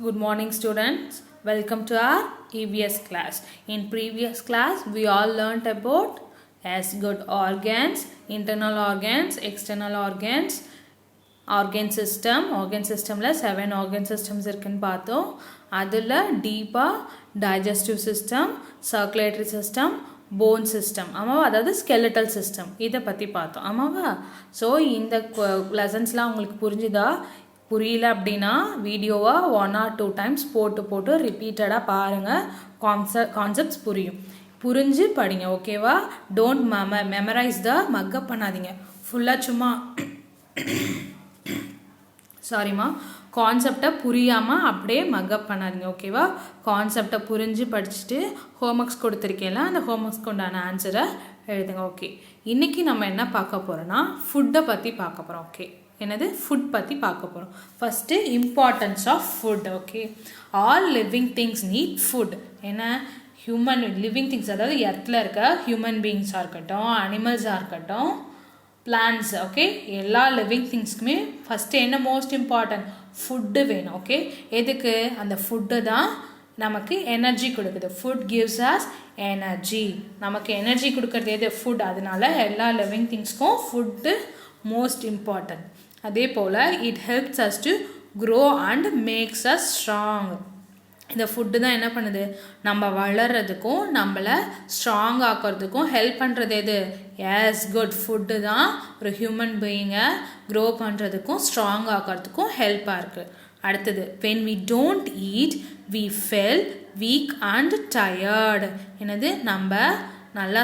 Good morning students. Welcome to our EVS class. In previous class we all learnt about good organs, internal organs, external organs, organ systemல 7 organ systems இருக்குன்னு பார்த்தோம். அதுல டீப்பா digestive system, circulatory system, bone system ஆமாவா, அதாவது skeletal system இதை பற்றி பார்த்தோம் ஆமாவா. ஸோ இந்த லெசன்ஸ்லாம் உங்களுக்கு புரிஞ்சுதா? புரியல அப்படின்னா வீடியோவை 1 or 2 times போட்டு ரிப்பீட்டடாக பாருங்கள். கான்செப்ட்ஸ் புரிஞ்சு படிங்க ஓகேவா. டோன்ட் மெமரைஸ் த மக்கப் பண்ணாதீங்க. ஃபுல்லாக சும்மா சாரிம்மா கான்செப்டை புரியாமல் அப்படியே மக்கப் பண்ணாதீங்க ஓகேவா. கான்செப்டை புரிஞ்சு படிச்சுட்டு ஹோம்ஒர்க்ஸ் கொடுத்துருக்கேன்ல, அந்த ஹோம்ஒர்க்ஸ்க்கு உண்டான ஆன்சரை எழுதுங்க. ஓகே, இன்றைக்கி நம்ம என்ன பார்க்க போகிறோன்னா ஃபுட்டை பற்றி பார்க்க போகிறோம். ஓகே, என்னது ஃபுட் பற்றி பார்க்க போகிறோம். First importance of food. Okay, all living things need food. என்ன ஹியூமன் லிவிங் திங்ஸ், அதாவது எர்த்தில் இருக்க ஹியூமன் பீயிங்ஸாக இருக்கட்டும், அனிமல்ஸாக இருக்கட்டும், பிளான்ட்ஸ், ஓகே, எல்லா லிவிங் திங்ஸ்க்குமே ஃபஸ்ட்டு என்ன மோஸ்ட் இம்பார்ட்டன்ட் ஃபுட்டு வேணும். ஓகே, எதுக்கு? அந்த ஃபுட்டு தான் நமக்கு எனர்ஜி கொடுக்குது. Food gives us energy. நமக்கு எனர்ஜி கொடுக்குறது எது? ஃபுட். அதனால எல்லா லிவிங் திங்ஸ்க்கும் ஃபுட்டு மோஸ்ட் இம்பார்ட்டன்ட். அதே போல் it helps us to grow and makes us strong. இந்த ஃபுட்டு தான் என்ன பண்ணுது? நம்ம வளர்கிறதுக்கும் நம்மளை ஸ்ட்ராங் ஆக்கிறதுக்கும் ஹெல்ப் பண்ணுறது எது? S, good. ஃபுட்டு தான் ஒரு ஹியூமன் பீயிங்கை க்ரோ பண்ணுறதுக்கும் ஸ்ட்ராங் ஆக்கிறதுக்கும் ஹெல்ப்பாக இருக்குது. அடுத்தது, when we don't eat we feel weak and tired. என்னது? நம்ம நல்லா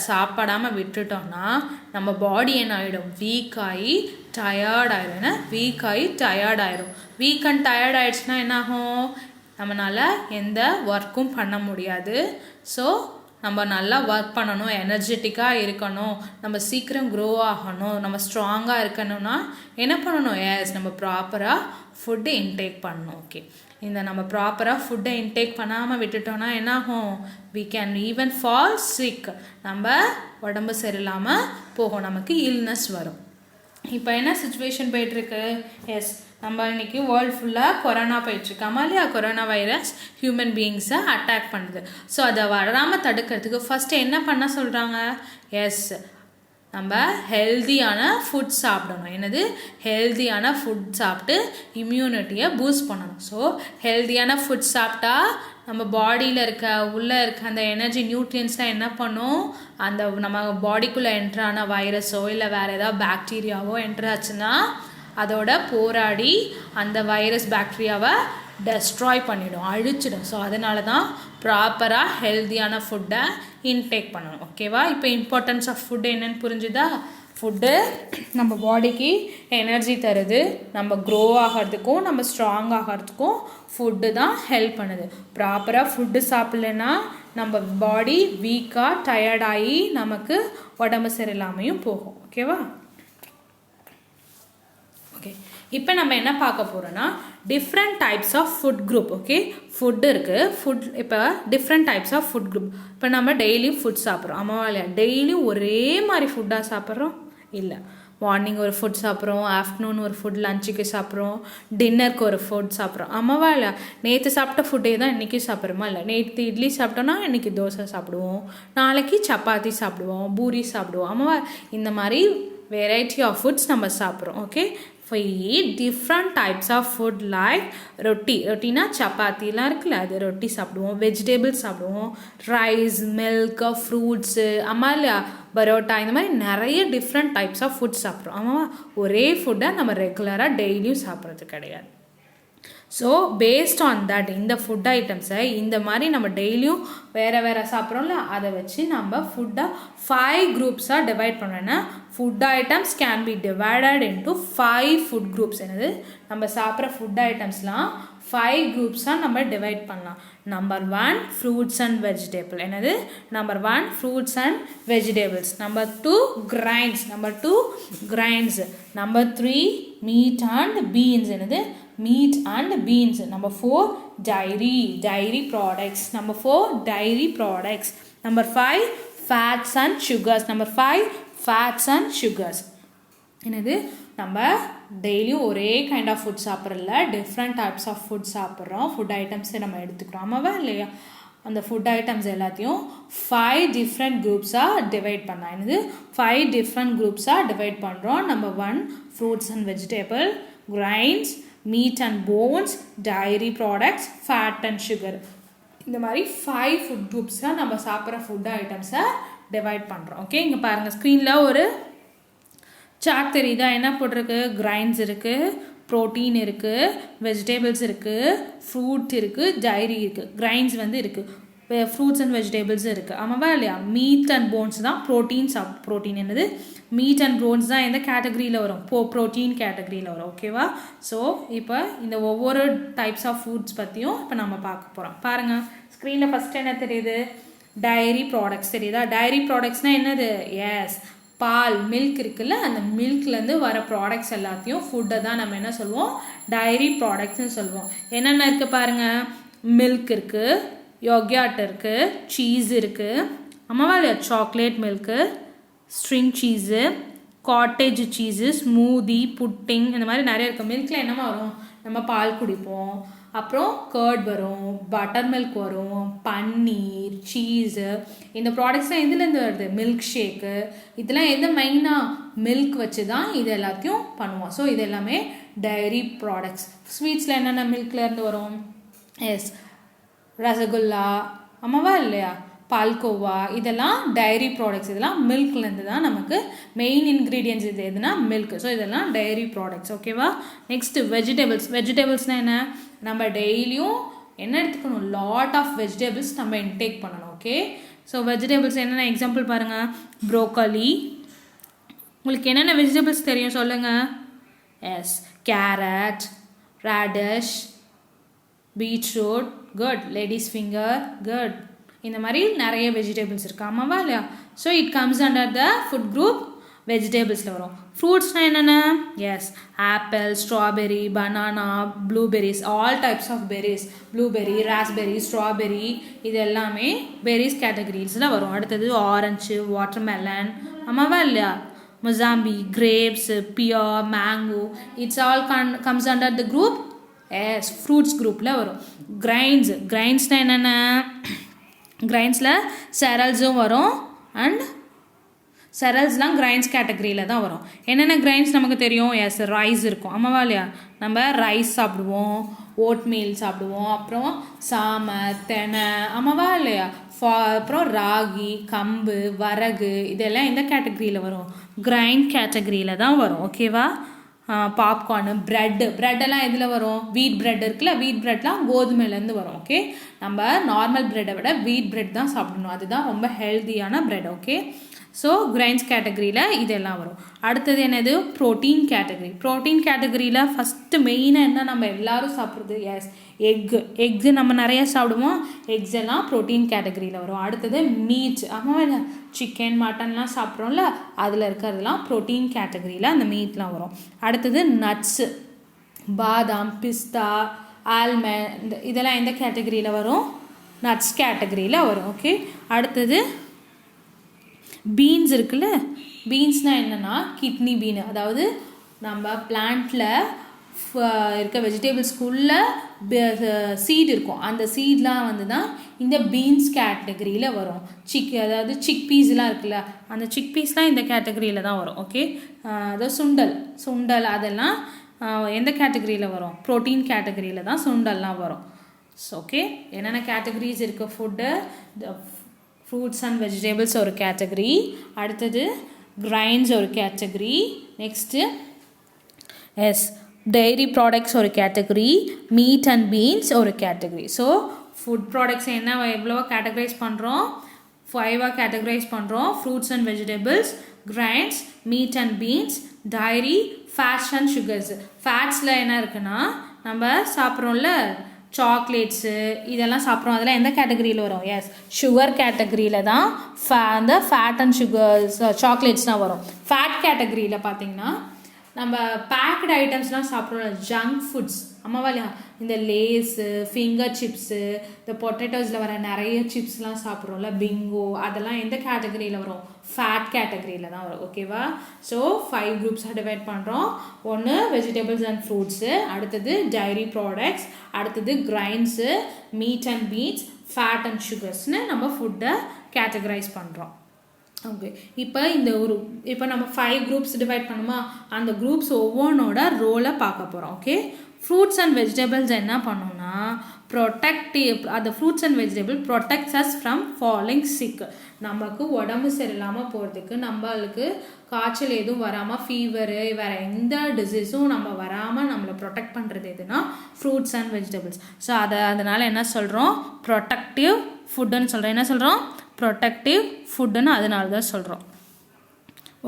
சாப்பிடாமல் விட்டுட்டோம்னா நம்ம பாடி என்ன ஆகிடும்? வீக் ஆகி டயர்ட் ஆகிடும். என்ன? வீக் ஆகி டயர்ட் ஆகிடும். வீக் அண்ட் டயர்ட் ஆகிடுச்சுன்னா என்ன ஆகும்? நம்மளால் எந்த ஒர்க்கும் பண்ண முடியாது. ஸோ நம்ம நல்லா ஒர்க் பண்ணணும், எனர்ஜெட்டிக்காக இருக்கணும், நம்ம சீக்கிரம் க்ரோ ஆகணும், நம்ம ஸ்ட்ராங்காக இருக்கணும்னா என்ன பண்ணணும்? எஸ், நம்ம ப்ராப்பராக ஃபுட்டு இன்டேக் பண்ணணும். ஓகே, இந்த நம்ம ப்ராப்பராக ஃபுட்டை இன்டேக் பண்ணாமல் விட்டுட்டோன்னா என்னாகும்? we can even fall sick. நம்ம உடம்பு சரியில்லாமல் போகும், நமக்கு இல்னஸ் வரும். இப்போ என்ன சுச்சுவேஷன் போயிட்டுருக்கு? எஸ், நம்ம இன்றைக்கி வேர்ல்டு ஃபுல்லாக கொரோனா போயிட்டுருக்காமா இல்லையா? கொரோனா வைரஸ் ஹியூமன் பீயிங்ஸை அட்டாக் பண்ணுது. ஸோ அதை வராமல் தடுக்கிறதுக்கு ஃபஸ்ட்டு என்ன பண்ண சொல்கிறாங்க? எஸ், நம்ம ஹெல்தியான ஃபுட் சாப்பிடணும். என்னது? ஹெல்தியான ஃபுட் சாப்பிட்டு இம்யூனிட்டியை பூஸ்ட் பண்ணணும். ஸோ ஹெல்தியான ஃபுட் சாப்பிட்டா நம்ம பாடியில் உள்ளே இருக்க அந்த எனர்ஜி நியூட்ரியன்ஸ்லாம் என்ன பண்ணும்? அந்த நம்ம பாடிக்குள்ளே என்ட்ரான வைரஸோ இல்லை வேறு ஏதாவது பாக்டீரியாவோ என்ட்ரு ஆச்சுன்னா அதோட போராடி அந்த வைரஸ் பாக்டீரியாவை டெஸ்ட்ராய் பண்ணிடும், அழிச்சிடும். ஸோ அதனால தான் ப்ராப்பராக ஹெல்தியான ஃபுட்டை இன்டேக் பண்ணணும். ஓகேவா? இப்போ இம்பார்ட்டன்ஸ் ஆஃப் ஃபுட் என்னன்னு புரிஞ்சுதா? ஃபுட்டு நம்ம பாடிக்கு எனர்ஜி தருது. நம்ம க்ரோ ஆகிறதுக்கும் நம்ம ஸ்ட்ராங் ஆகிறதுக்கும் ஃபுட்டு தான் ஹெல்ப் பண்ணுது. ப்ராப்பராக ஃபுட்டு சாப்பிட்லன்னா நம்ம பாடி வீக்காக டயர்டாகி நமக்கு உடம்பு சரியில்லாமையும் போகும். ஓகேவா? ஓகே, இப்போ நம்ம என்ன பார்க்க போகிறோன்னா different types of food group. Okay, food இருக்குது. இப்போ different types of food group. இப்போ நம்ம டெய்லியும் ஃபுட் சாப்பிட்றோம் ஆமாவா இல்லையா? டெய்லியும் ஒரே மாதிரி ஃபுட்டாக சாப்பிட்றோம் இல்லை. மார்னிங் ஒரு ஃபுட் சாப்பிட்றோம், ஆஃப்டர்நூன் ஒரு ஃபுட், லஞ்சுக்கு சாப்பிட்றோம், டின்னருக்கு ஒரு ஃபுட் சாப்பிட்றோம் ஆமாவா இல்லை? நேற்று சாப்பிட்ட ஃபுட்டே தான் இன்றைக்கி சாப்பிட்றோமா இல்லை? நேற்று இட்லி சாப்பிட்டோன்னா இன்றைக்கி தோசை சாப்பிடுவோம், நாளைக்கு சப்பாத்தி சாப்பிடுவோம், பூரி சாப்பிடுவோம் ஆமாவா? இந்த மாதிரி வெரைட்டி ஆஃப் ஃபுட்ஸ் நம்ம சாப்பிட்றோம். Okay, we eat different types of food like ரொட்டினா சப்பாத்திலாம் இருக்குல்ல, அது ரொட்டி சாப்பிடுவோம், வெஜிடபிள்ஸ் சாப்பிடுவோம், ரைஸ், மில்க், ஃப்ரூட்ஸு அம்மாலியா, பரோட்டா, இந்த மாதிரி நிறைய டிஃப்ரெண்ட் டைப்ஸ் ஆஃப் ஃபுட் சாப்பிட்றோம் ஆமாவா? ஒரே ஃபுட்டை நம்ம ரெகுலராக டெய்லியும் சாப்பிட்றது கிடையாது. ஸோ பேஸ்ட் ஆன் தட் இந்த ஃபுட் ஐட்டம்ஸை இந்த மாதிரி நம்ம டெய்லியும் வேறு சாப்பிட்றோம்ல, அதை வச்சு நம்ம ஃபுட்டை 5 குரூப்ஸாக டிவைட் பண்ணோன்னா food items can be divided into 5 food groups. என்னது? நம்ம சாப்பிட்ற ஃபுட் ஐட்டம்ஸ்லாம் 5 குரூப்ஸாக நம்ம டிவைட் பண்ணலாம். Number 1 fruits and vegetable. என்னது? Number 1 fruits and vegetables. Number 2 grains. Number 3 meat and beans. என்னது? meat and beans. Number 4 dairy products. Number 5 fats and sugars. என்னது? நம்ம டெய்லியும் ஒரே கைண்ட் ஆஃப் ஃபுட் சாப்பிட்றதில்ல, டிஃப்ரெண்ட் டைப்ஸ் ஆஃப் ஃபுட் சாப்பிட்றோம். Food ஐட்டம்ஸை நம்ம எடுத்துக்கிறோம், ஆமாவா இல்லையா? அந்த ஃபுட் ஐட்டம்ஸ் எல்லாத்தையும் 5 டிஃப்ரெண்ட் குரூப்ஸாக டிவைட் பண்ணலாம். என்னது 5 டிஃப்ரெண்ட் குரூப்ஸாக டிவைட் பண்ணுறோம். Number 1 fruits and vegetable, grains, meat and bones, dairy products, fat and sugar. இந்த மாதிரி 5 ஃபுட் குரூப்ஸாக நம்ம சாப்பிட்ற ஃபுட் ஐட்டம்ஸை டிவைட் பண்ணுறோம். ஓகே, இங்கே பாருங்கள் ஸ்க்ரீனில் ஒரு சார்ட் தெரியுதா? என்ன போட்டிருக்கு? கிரைன்ஸ் இருக்குது, ப்ரோட்டீன் இருக்குது, வெஜிடபிள்ஸ் இருக்குது, ஃப்ரூட் இருக்குது, டைரி இருக்குது. கிரைன்ஸ் வந்து இருக்குது, ஃப்ரூட்ஸ் அண்ட் வெஜிடபிள்ஸ் இருக்குது, ஆமாவா இல்லையா? மீட் அண்ட் போன்ஸ் தான் ப்ரோட்டீன் என்னது? மீட் அண்ட் போன்ஸ் தான் எந்த கேட்டகரியில் வரும்? ப்ரோட்டீன் கேட்டகரியில் வரும். ஓகேவா? ஸோ இப்போ இந்த ஒவ்வொரு டைப்ஸ் ஆஃப் ஃபுட்ஸ் பற்றியும் இப்போ நம்ம பார்க்க போகிறோம். பாருங்கள் ஸ்க்ரீனில் ஃபஸ்ட்டு என்ன தெரியுது? டைரி ப்ராடக்ட்ஸ் தெரியுதா? டைரி ப்ராடக்ட்ஸ்னால் என்னது? எஸ், பால், மில்க் இருக்குல்ல, அந்த மில்க்லேருந்து வர ப்ராடக்ட்ஸ் எல்லாத்தையும் ஃபுட்டை தான் நம்ம என்ன சொல்லுவோம்? டைரி ப்ராடக்ட்ஸ்னு சொல்லுவோம். என்னென்ன இருக்குது பாருங்கள். மில்க் இருக்குது, யோக்யாட் இருக்குது, சீஸ் இருக்குது, ஆமாவா இல்லையா? Chocolate milk, string cheese, cottage cheese, smoothie, pudding, இந்த மாதிரி நிறைய இருக்குது. மில்கில் என்னமா வரும்? நம்ம பால் குடிப்போம், அப்புறம் கர்ட் வரும், பட்டர் மில்க் வரும், பன்னீர், சீஸு. இந்த ப்ராடக்ட்ஸ்லாம் எதுலேருந்து வருது? Milk shake. இதெல்லாம் எது மெயினாக? மில்க் வச்சு தான் இது எல்லாத்தையும் பண்ணுவோம். ஸோ இது எல்லாமே டைரி ப்ராடக்ட்ஸ். ஸ்வீட்ஸில் என்னென்ன மில்க்லேருந்து வரும்? எஸ், ரசகுல்லா, ஆமாவா இல்லையா? பால்கோவா, இதெல்லாம் டைரி ப்ராடக்ட்ஸ். இதெல்லாம் மில்க்லேருந்து தான் நமக்கு மெயின் இன்க்ரீடியன்ஸ். இது எதுனா மில்க். ஸோ இதெல்லாம் டைரி ப்ராடக்ட்ஸ். ஓகேவா? நெக்ஸ்ட்டு வெஜிடபிள்ஸ்னால் என்ன? நம்ம டெய்லியும் என்ன எடுத்துக்கணும்? லாட் ஆஃப் வெஜிடபிள்ஸ் நம்ம இன்டேக் பண்ணணும். ஓகே, ஸோ வெஜிடபிள்ஸ் என்னென்ன எக்ஸாம்பிள் பாருங்கள். ப்ரோக்கலி. உங்களுக்கு என்னென்ன வெஜிடபிள்ஸ் தெரியும் சொல்லுங்கள்? Yes, carrot, radish, beetroot, good. Ladies finger, good. இந்த மாதிரி நிறைய வெஜிடபிள்ஸ் இருக்குது, ஆமாவா இல்லையா? So it comes under the food group வெஜிடபிள்ஸில் வரும். ஃப்ரூட்ஸ்னால் என்னென்ன? Yes, apple, strawberry, banana, blueberries, all types of berries, blueberry, raspberry, strawberry, இது எல்லாமே பெரிஸ் கேட்டகரிஸில் வரும். அடுத்தது ஆரஞ்சு, வாட்டர்மெலன், ஆமாவா இல்லையா? Mosambi, grapes, pear, mango, it's all comes under the group as fruits குரூப்பில் வரும். கிரைன்ஸ்னால் என்னென்ன? கிரைன்ஸில் செரல்ஸும் வரும் அண்ட் செரல்ஸ்லாம் கிரைன்ஸ் கேட்டகரியில் தான் வரும். என்னென்ன கிரைன்ஸ் நமக்கு தெரியும்? எஸ், ரைஸ் இருக்கும், ஆமாவா இல்லையா? நம்ம ரைஸ் சாப்பிடுவோம், ஓட்மீல் சாப்பிடுவோம், அப்புறம் சாமை, தெனை, ஆமாவா இல்லையா? அப்புறம் ராகி, கம்பு, வரகு, இதெல்லாம் எந்த கேட்டகரியில் வரும்? கிரைன் கேட்டகரியில் தான் வரும். ஓகேவா? பாப்கார்னு, ப்ரெட்டெல்லாம் எதில் வரும்? வீட் ப்ரெட் இருக்குல்ல, வீட் ப்ரெட்லாம் கோதுமையிலேருந்து வரும். ஓகே, நம்ம நார்மல் ப்ரெட்டை விட வீட் ப்ரெட் தான் சாப்பிடணும், அதுதான் ரொம்ப ஹெல்த்தியான ப்ரெட். ஓகே, ஸோ கிரைன்ஸ் கேட்டகரியில் இதெல்லாம் வரும். அடுத்தது என்னது? ப்ரோட்டீன் கேட்டகரியில் ஃபஸ்ட்டு மெயினாக என்ன நம்ம எல்லோரும் சாப்பிட்றது? எஸ், எக்கு நம்ம நிறைய சாப்பிடுவோம். எக்ஸ் எல்லாம் ப்ரோட்டீன் கேட்டகரியில் வரும். அடுத்தது மீட், ஆமாம், சிக்கன், மட்டன்லாம் சாப்பிட்றோம்ல, அதில் இருக்கிறதுலாம் ப்ரோட்டீன் கேட்டகரியில் அந்த மீட்லாம் வரும். அடுத்தது நட்ஸு, பாதாம், பிஸ்தா, ஆல்மண்ட், இதெல்லாம் எந்த கேட்டகரியில் வரும்? நட்ஸ் கேட்டகரியில் வரும். ஓகே, அடுத்தது பீன்ஸ் இருக்குல்ல, பீன்ஸ்னால் என்னென்னா கிட்னி பீன், அதாவது நம்ம பிளான்ட்டில் இருக்க வெஜிடபிள்ஸ்குள்ளே சீட் இருக்கும், அந்த சீட்லாம் வந்து தான் இந்த பீன்ஸ் கேட்டகரியில் வரும். அதாவது சிக் பீஸ்லாம் இருக்குல்ல, அந்த சிக் பீஸ்லாம் இந்த கேட்டகரியில் தான் வரும். ஓகே, அதாவது சுண்டல் அதெல்லாம் எந்த கேட்டகரியில் வரும்? ப்ரோட்டீன் கேட்டகரியில் தான் சுண்டல்லாம் வரும். ஓகே, என்னென்ன கேட்டகரிஸ் இருக்குது? ஃபுட்டு, ஃப்ரூட்ஸ் அண்ட் வெஜிடபிள்ஸ் ஒரு கேட்டகரி, அடுத்தது கிரைன்ஸ் ஒரு category, next yes dairy products ஒரு கேட்டகரி, மீட் அண்ட் பீன்ஸ் ஒரு கேட்டகரி. ஸோ ஃபுட் ப்ராடக்ட்ஸ் என்ன எவ்வளோ கேட்டகரைஸ் பண்ணுறோம்? 5 கேட்டகரைஸ் பண்ணுறோம். Fruits and vegetables, grains, meat and beans, dairy, fats and sugars. ஃபேட்ஸில் என்ன இருக்குன்னா நம்ம சாப்பிட்றோம்ல சாக்லேட்ஸு, இதெல்லாம் சாப்பிட்றோம், அதெல்லாம் எந்த கேட்டகரியில் வரும்? எஸ், சுகர் கேட்டகரியில் தான் அந்த ஃபேட் அண்ட் சுகர்ஸ் சாக்லேட்ஸ்லாம் வரும். ஃபேட் கேட்டகரியில் பார்த்திங்கன்னா நம்ம பேக்டு ஐட்டம்ஸ்லாம் சாப்பிட்றோம், ஜங்க் ஃபுட்ஸ், ஆமாவா இல்லையா? இந்த லேஸு, ஃபிங்கர் சிப்ஸு, இந்த பொட்டேட்டோஸில் வர நிறைய சிப்ஸ்லாம் சாப்பிட்றோம்ல, பிங்கோ, அதெல்லாம் எந்த கேட்டகரியில் வரும்? ஃபேட் கேட்டகரியில் தான் வரும். ஓகேவா? ஸோ 5 குரூப்ஸாக டிவைட் பண்ணுறோம். ஒன்று வெஜிடபிள்ஸ் அண்ட் ஃப்ரூட்ஸு, அடுத்தது டைரி ப்ராடக்ட்ஸ், அடுத்தது grains, meat and beans, fat and சுகர்ஸ்னு நம்ம ஃபுட்டை கேட்டகரைஸ் பண்ணுறோம். ஓகே, இப்போ நம்ம 5 குரூப்ஸ் டிவைட் பண்ணுமா? அந்த குரூப்ஸ் ஒவ்வொன்றோட ரோலை பார்க்க போகிறோம். ஓகே, ஃப்ரூட்ஸ் அண்ட் வெஜிடபிள்ஸ் என்ன பண்ணோம்னா அந்த fruits and vegetable protects us from falling sick. நமக்கு உடம்பு சரியில்லாமல் போகிறதுக்கு, நம்மளுக்கு காய்ச்சல் எதுவும் வராமல், ஃபீவரு, வேறு எந்த டிசீஸும் நம்ம வராமல் நம்மளை ப்ரொடெக்ட் பண்ணுறது எதுனா ஃப்ரூட்ஸ் அண்ட் வெஜிடபிள்ஸ். ஸோ அதனால் என்ன சொல்கிறோம்? ப்ரொடெக்டிவ் ஃபுட்டுன்னு சொல்கிறோம். என்ன சொல்கிறோம்? ப்ரொடெக்டிவ் ஃபுட்டுன்னு அதனால தான் சொல்கிறோம்.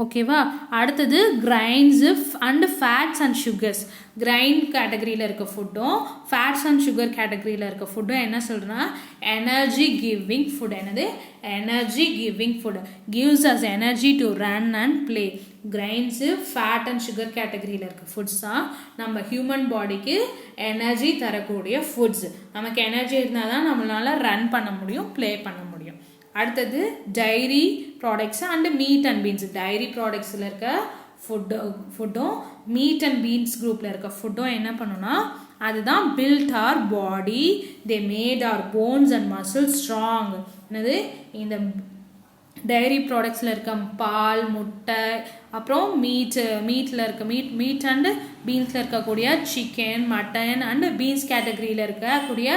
ஓகேவா? அடுத்தது grains and fats and sugars. Grain கேட்டகரியில் இருக்க ஃபுட்டும் ஃபேட்ஸ் அண்ட் சுகர் கேட்டகரியில் இருக்க ஃபுட்டும் என்ன சொல்கிறேன்னா எனர்ஜி கிவிங் ஃபுட். என்னது? Energy giving food. Gives us energy to run and play. Grains, fat and sugar கேட்டகரியில் இருக்க ஃபுட்ஸ் தான் நம்ம ஹியூமன் பாடிக்கு எனர்ஜி தரக்கூடிய ஃபுட்ஸ். நமக்கு எனர்ஜி இருந்தால் தான் நம்மளால் ரன் பண்ண முடியும், ப்ளே பண்ண முடியும். அடுத்தது dairy products and meat and beans. Dairy ப்ராடக்ட்ஸில் இருக்க ஃபுட்டும் மீட் அண்ட் பீன்ஸ் குரூப்பில் இருக்க ஃபுட்டும் என்ன பண்ணுன்னா அதுதான் build our body, they made our bones and muscle strong. என்னது? இந்த டைரி ப்ராடக்ட்ஸில் இருக்க பால், முட்டை, அப்புறம் மீட்டில் இருக்க மீட் அண்டு பீன்ஸில் இருக்கக்கூடிய சிக்கன், மட்டன் அண்டு பீன்ஸ் கேட்டகரியில் இருக்கக்கூடிய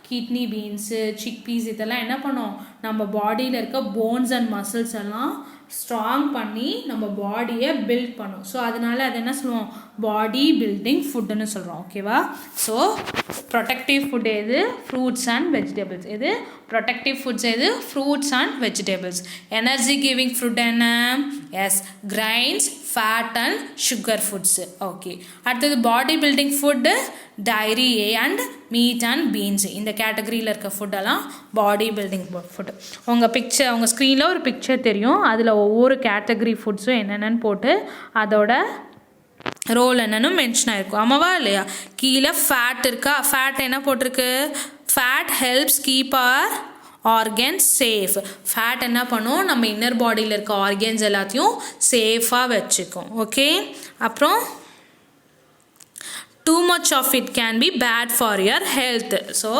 கிட்னி பீன்ஸு, சிக் பீஸ், இதெல்லாம் என்ன பண்ணும்? நம்ம பாடியில் இருக்க போன்ஸ் அண்ட் மசில்ஸ் எல்லாம் ஸ்ட்ராங் பண்ணி நம்ம பாடியை பில்ட் பண்ணும். ஸோ அதனால அது என்ன சொல்லுவோம்? பாடி பில்டிங் ஃபுட்டுன்னு சொல்கிறோம். ஓகேவா? ஸோ ப்ரொடெக்டிவ் ஃபுட் எது? Fruits and vegetables. எது ப்ரொடெக்டிவ் ஃபுட்ஸ்? எது? Fruits and vegetables. Energy giving food என்ன? Yes, grains, fat and sugar foods. Okay, அடுத்தது body building food dairy and meat and beans. இந்த கேட்டகரியில் இருக்க ஃபுட்டெல்லாம் பாடி பில்டிங் ஃபுட். உங்கள் ஸ்க்ரீனில் ஒரு பிக்சர் தெரியும், அதில் ஒவ்வொரு கேட்டகரி ஃபுட்ஸும் என்னென்னு போட்டு அதோட ரோல் என்னன்னு மென்ஷன் ஆகிருக்கும். ஆமாவா இல்லையா? கீழே ஃபேட் இருக்கா? ஃபேட் என்ன போட்டிருக்கு? Fat helps keep our organs safe. Fat என்ன பண்ணும்? நம்ம இன்னர் பாடியில் இருக்க ஆர்கன்ஸ் எல்லாத்தையும் சேஃபாக வச்சுக்கும். ஓகே, அப்புறம் too much of it can be bad for your health. So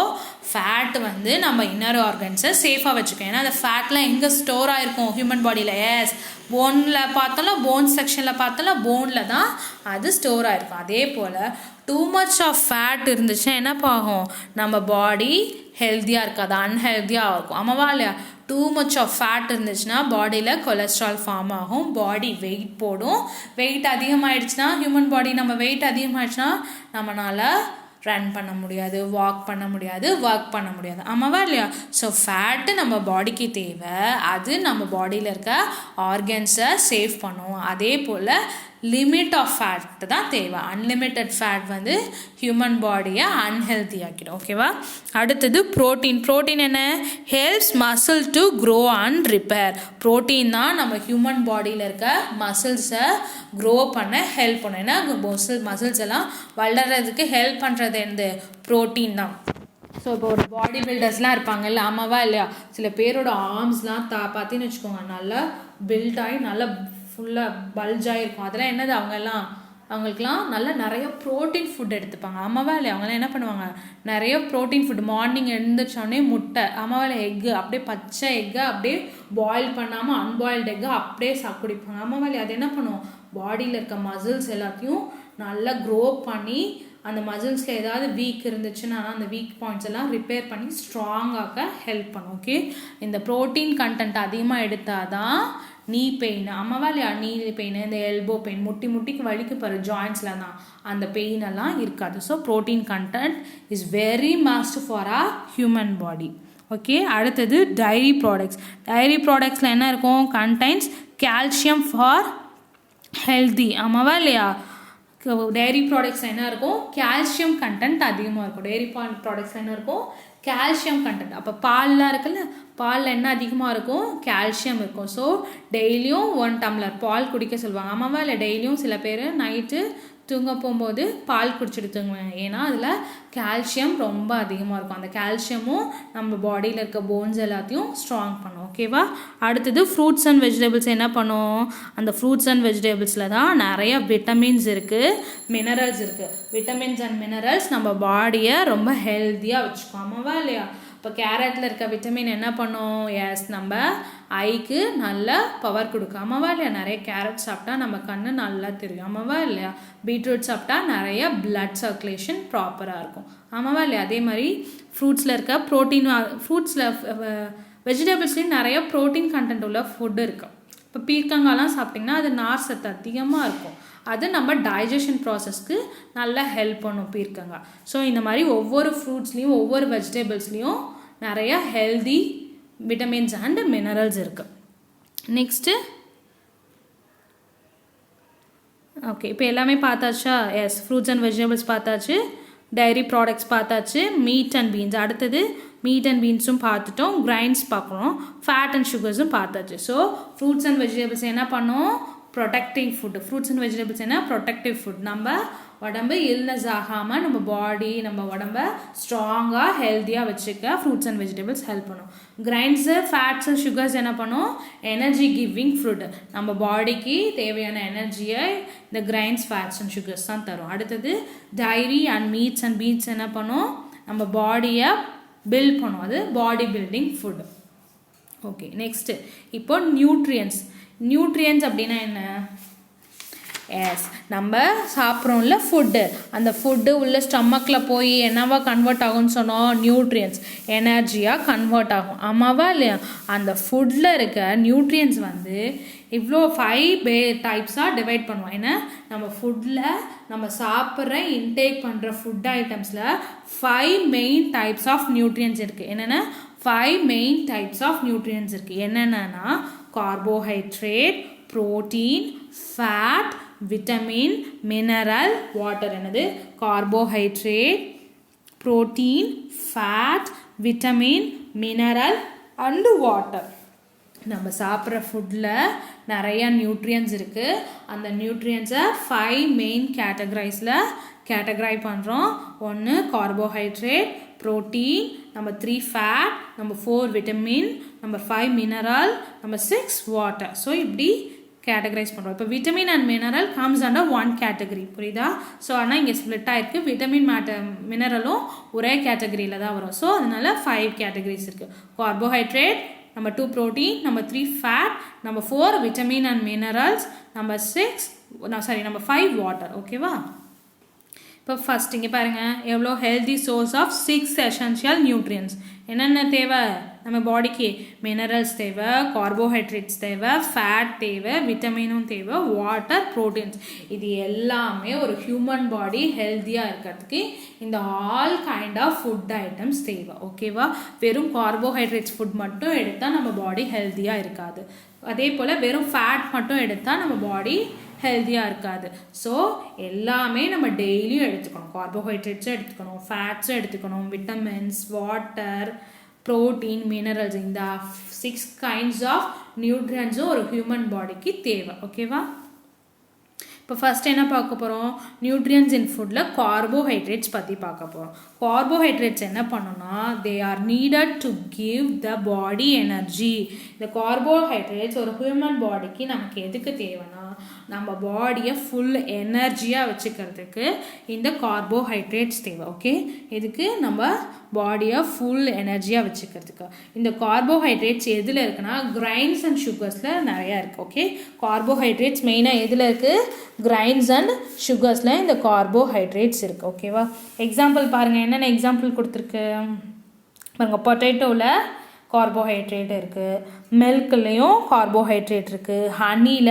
fat வந்து நம்ம இன்னர் ஆர்கன்ஸை சேஃபாக வச்சுக்கோம். ஏன்னா அந்த ஃபேட்லாம் எங்கே ஸ்டோர் ஆகிருக்கும்? ஹியூமன் பாடியில். எஸ், போனில் பார்த்தாலும், போன் செக்ஷனில் பார்த்தாலும் போனில் தான் அது ஸ்டோர் ஆகிருக்கும். அதே போல் டூ மச் ஆஃப் ஃபேட் இருந்துச்சுன்னா என்னப்பா ஆகும்? நம்ம பாடி ஹெல்த்தியாக இருக்காது, அன்ஹெல்த்தியாக இருக்கும். ஆமாவா இல்லையா? டூ மச் ஆஃப் ஃபேட் இருந்துச்சுன்னா பாடியில் கொலஸ்ட்ரால் ஃபார்ம் ஆகும், பாடி வெயிட் போடும். வெயிட் அதிகமாகிடுச்சுன்னா, ஹியூமன் பாடி நம்ம வெயிட் அதிகமாகிடுச்சுன்னா நம்மளால் ரன் பண்ண முடியாது, வாக் பண்ண முடியாது, ஒர்க் பண்ண முடியாது. ஆமாவா இல்லையா? ஸோ ஃபேட்டு நம்ம பாடிக்கு தேவை, அது நம்ம பாடியில் இருக்க ஆர்கன்ஸை சேவ் பண்ணும். அதே போல் லிமிட் ஆஃப் ஃபேட் தான் தேவை. அன்லிமிட்டட் ஃபேட் வந்து ஹியூமன் பாடியை அன்ஹெல்த்தி ஆக்கிடும். ஓகேவா? அடுத்தது ப்ரோட்டீன். ப்ரோட்டீன் என்ன? Helps muscle to grow and repair. Protein தான் நம்ம ஹியூமன் பாடியில் இருக்க மசில்ஸை க்ரோ பண்ண ஹெல்ப் பண்ணும். ஏன்னா மசில்ஸ் எல்லாம் வளர்கிறதுக்கு ஹெல்ப் பண்ணுறது எந்த? ப்ரோட்டீன் தான். ஸோ இப்போ ஒரு பாடி பில்டர்ஸ்லாம் இருப்பாங்கல்ல, ஆமாவா இல்லையா? சில பேரோட ஆர்ம்ஸ்லாம் பார்த்தீங்கன்னு வச்சுக்கோங்க, நல்லா பில்ட் ஆகி நல்லா ஃபுல்லாக பல்ஜாக இருக்கும். அதெல்லாம் என்னது? அவங்களுக்குலாம் நல்லா நிறைய ப்ரோட்டீன் ஃபுட் எடுத்துப்பாங்க. ஆமாவா இல்லையா? அவங்களாம் என்ன பண்ணுவாங்க? நிறைய ப்ரோட்டீன் ஃபுட். மார்னிங் எழுந்திரிச்சோடனே முட்டை, ஆமாவா இல்லை, எக்கு, அப்படியே பச்சை எக்கை அப்படியே பாயில் பண்ணாமல் அன்பாயில்டு எக்கை அப்படியே குடிப்பாங்க. ஆமாவா இல்லையா? அது என்ன பண்ணும்? பாடியில் இருக்க மசில்ஸ் எல்லாத்தையும் நல்லா க்ரோ பண்ணி அந்த மசில்ஸில் ஏதாவது வீக் இருந்துச்சுன்னா அந்த வீக் பாயிண்ட்ஸ் எல்லாம் ரிப்பேர் பண்ணி ஸ்ட்ராங்காக ஹெல்ப் பண்ணும். ஓகே, இந்த ப்ரோட்டீன் கண்டென்ட் அதிகமாக எடுத்தால் தான் நீ பெயின், ஆமாவா இல்லையா? நீ பெயின், இந்த எல்போ பெயின், முட்டிக்கு வலிக்கு பாரு ஜாயின்ஸில் தான், அந்த பெயின் எல்லாம் இருக்காது. So protein content is very must for our human body. Okay, அடுத்தது டைரி ப்ராடக்ட்ஸ். டைரி ப்ராடக்ட்ஸில் என்ன இருக்கும்? Contains calcium for healthy. ஆமாவா இல்லையா? டைரி ப்ராடக்ட்ஸ் என்ன இருக்கும்? கால்சியம் கண்டென்ட் அதிகமாக இருக்கும். டைரி ப்ராடக்ட்ஸ் என்ன இருக்கும்? Calcium content. அப்போ பால்லாம் இருக்குல்ல, பாலில் என்ன அதிகமாக இருக்கும்? கால்சியம் இருக்கும். ஸோ டெய்லியும் 1 டம்ளர் பால் குடிக்க சொல்லுவாங்க. ஆமாவா இல்லை? டெய்லியும் சில பேர் நைட்டு தூங்க போகும்போது பால் குடிச்சிட்டு தூங்குவேன். ஏன்னா அதில் கால்சியம் ரொம்ப அதிகமாக இருக்கும். அந்த கால்சியமும் நம்ம பாடியில் இருக்க போன்ஸ் எல்லாத்தையும் ஸ்ட்ராங் பண்ணும். ஓகேவா? அடுத்தது ஃப்ரூட்ஸ் அண்ட் வெஜிடபிள்ஸ் என்ன பண்ணும்? அந்த ஃப்ரூட்ஸ் அண்ட் வெஜிடபிள்ஸில் தான் நிறைய விட்டமின்ஸ் இருக்குது, மினரல்ஸ் இருக்குது. விட்டமின்ஸ் அண்ட் மினரல்ஸ் நம்ம பாடியை ரொம்ப ஹெல்த்தியாக வச்சுக்கோ. ஆமாவா இல்லையா? இப்போ கேரட்டில் இருக்க விட்டமின் என்ன பண்ணும்? எஸ், நம்ம ஐக்கு நல்ல பவர் கொடுக்கும். ஆமாவா இல்லையா? நிறைய கேரட் சாப்பிட்டா நம்ம கண்ணு நல்லா தெரியும். ஆமாவா இல்லையா? பீட்ரூட் சாப்பிட்டா நிறைய பிளட் சர்க்குலேஷன் ப்ராப்பராக இருக்கும். ஆமாவா இல்லையா? அதே மாதிரி ஃப்ரூட்ஸில் இருக்க ப்ரோட்டீன், ஃப்ரூட்ஸில் வெஜிடபிள்ஸ்லேயும் நிறைய ப்ரோட்டீன் கண்டென்ட் உள்ள ஃபுட்டு இருக்குது. இப்போ பீர்க்கங்காய்லாம் சாப்பிட்டிங்கன்னா அது நார் சத்து அதிகமாக இருக்கும். அது நம்ம டைஜஷன் ப்ராசஸ்க்கு நல்லா ஹெல்ப் பண்ணும் பீர்க்கங்காய். ஸோ இந்த மாதிரி ஒவ்வொரு ஃப்ரூட்ஸ்லேயும் ஒவ்வொரு வெஜிடபிள்ஸ்லேயும் நிறைய ஹெல்தி விட்டமின்ஸ் அண்ட் மினரல்ஸ் இருக்குது. நெக்ஸ்ட்டு ஓகே, இப்போ எல்லாமே பார்த்தாச்சா? எஸ், ஃப்ரூட்ஸ் அண்ட் வெஜிடபிள்ஸ் பார்த்தாச்சு, டைரி ப்ராடக்ட்ஸ் பார்த்தாச்சு, மீட் அண்ட் பீன்ஸ். அடுத்தது மீட் அண்ட் பீன்ஸும் பார்த்துட்டோம், கிரைன்ஸ் பார்க்கணும், ஃபேட் அண்ட் சுகர்ஸும் பார்த்தாச்சு. ஸோ ஃப்ரூட்ஸ் அண்ட் வெஜிடபிள்ஸ் என்ன பண்ணோம்? Protective food. Fruits and vegetables என்ன? Protective food. நம்ம உடம்பு இல்னஸ் ஆகாமல் நம்ம பாடி, நம்ம உடம்ப ஸ்ட்ராங்காக ஹெல்த்தியாக வச்சுக்க ஃப்ரூட்ஸ் அண்ட் வெஜிடபிள்ஸ் ஹெல்ப் பண்ணும். கிரைன்ஸு, ஃபேட்ஸ் அண்ட் சுகர்ஸ் என்ன பண்ணும்? Energy giving food. நம்ம பாடிக்கு தேவையான எனர்ஜியை இந்த கிரைன்ஸ், ஃபேட்ஸ் அண்ட் சுகர்ஸ் தான் தரும். அடுத்தது dairy and meats and beans என்ன பண்ணும்? நம்ம பாடியை பில்ட் பண்ணும். அது body building food. Okay, next இப்போ நியூட்ரியன்ஸ். நியூட்ரியன்ஸ் அப்படின்னா என்ன? எஸ், நம்ம சாப்பிட்றோம்ல ஃபுட்டு, அந்த ஃபுட்டு உள்ள ஸ்டமக்கில் போய் என்னவா கன்வெர்ட் ஆகும்னு சொன்னோம்? நியூட்ரியன்ஸ், எனர்ஜியாக கன்வெர்ட் ஆகும். ஆமாவா இல்லையா? அந்த ஃபுட்டில் இருக்க நியூட்ரியன்ஸ் வந்து இவ்வளோ 5 டைப்ஸாக டிவைட் பண்ணுவோம். ஏன்னா நம்ம ஃபுட்டில் நம்ம சாப்பிட்ற இன்டேக் பண்ணுற ஃபுட் ஐட்டம்ஸில் 5 மெயின் டைப்ஸ் ஆஃப் நியூட்ரியன்ஸ் இருக்குது. என்னென்ன? 5 மெயின் டைப்ஸ் ஆஃப் நியூட்ரியன்ஸ் இருக்குது. என்னென்னா carbohydrate, protein, fat, vitamin, mineral, water. என்னது? Carbohydrate, protein, fat, vitamin, mineral and water. நம்ம சாப்பிட்ற ஃபுட்டில் நிறையா நியூட்ரியன்ஸ் இருக்குது. அந்த நியூட்ரியன்ஸை 5 மெயின் கேட்டகரைஸ் பண்ணுறோம். 1 carbohydrate, protein, number 3 fat, number 4 vitamin, number 5 mineral, number 6 water. So இப்படி கேட்டகரைஸ் பண்ணுறோம். இப்போ vitamin and mineral comes under 1 category. புரியுதா? ஸோ ஆனால் இங்கே ஸ்ப்ளிட் ஆகிருக்கு. விட்டமின் மினரலும் ஒரே கேட்டகரியில் தான் வரும். ஸோ அதனால 5 கேட்டகரிஸ் இருக்குது. Carbohydrate, number 2 protein, number 3 fat, number 4 vitamin and minerals, number 5 water. ஓகேவா? இப்போ ஃபஸ்ட் இங்கே பாருங்கள், எவ்வளோ healthy source of 6 essential nutrients. என்னென்ன தேவை நம்ம பாடிக்கு? மினரல்ஸ் தேவை, கார்போஹைட்ரேட்ஸ் தேவை, ஃபேட் தேவை, விட்டமினும் தேவை, வாட்டர், ப்ரோட்டீன்ஸ். இது எல்லாமே ஒரு ஹியூமன் பாடி ஹெல்த்தியாக இருக்கிறதுக்கு இந்த all kind of food items தேவை. ஓகேவா? வெறும் கார்போஹைட்ரேட்ஸ் ஃபுட் மட்டும் எடுத்தால் நம்ம பாடி ஹெல்த்தியாக இருக்காது. அதே போல் வெறும் ஃபேட் மட்டும் எடுத்தால் நம்ம பாடி ஹெல்த்தியாக இருக்காது. ஸோ எல்லாமே நம்ம டெய்லியும் எடுத்துக்கணும். கார்போஹைட்ரேட்ஸும் எடுத்துக்கணும், ஃபேட்ஸும் எடுத்துக்கணும், விட்டமின்ஸ், வாட்டர், ப்ரோட்டீன், மினரல்ஸ். இந்த 6 கைண்ட்ஸ் ஆஃப் நியூட்ரியன்ஸும் ஒரு ஹியூமன் பாடிக்கு தேவை. ஓகேவா? இப்போ ஃபஸ்ட் என்ன பார்க்க போகிறோம்? நியூட்ரியன்ஸ் இன் ஃபுட்டில் கார்போஹைட்ரேட்ஸ் பற்றி பார்க்க போகிறோம். கார்போஹைட்ரேட்ஸ் என்ன பண்ணணும்னா, they are needed to give the body energy. இந்த கார்போஹைட்ரேட்ஸ் ஒரு ஹியூமன் பாடிக்கு நமக்கு எதுக்கு தேவைன்னா, நம்ம பாடியை ஃபுல் எனர்ஜியாக வச்சுக்கிறதுக்கு இந்த கார்போஹைட்ரேட்ஸ் தேவை. ஓகே, இதுக்கு நம்ம பாடியை ஃபுல் எனர்ஜியாக வச்சுக்கிறதுக்கு. இந்த கார்போஹைட்ரேட்ஸ் எதில் இருக்குன்னா, கிரைன்ஸ் அண்ட் சுகர்ஸில் நிறையா இருக்குது. ஓகே, கார்போஹைட்ரேட்ஸ் மெயினாக எதில் இருக்குது? கிரைன்ஸ் அண்ட் சுகர்ஸில் இந்த கார்போஹைட்ரேட்ஸ் இருக்குது. ஓகேவா? எக்ஸாம்பிள் பாருங்கள், என்னென்ன எக்ஸாம்பிள் கொடுத்துருக்கு பாருங்கள். பொட்டேட்டோவில் கார்போஹைட்ரேட் இருக்குது, மில்க்லேயும் கார்போஹைட்ரேட் இருக்குது, ஹனியில்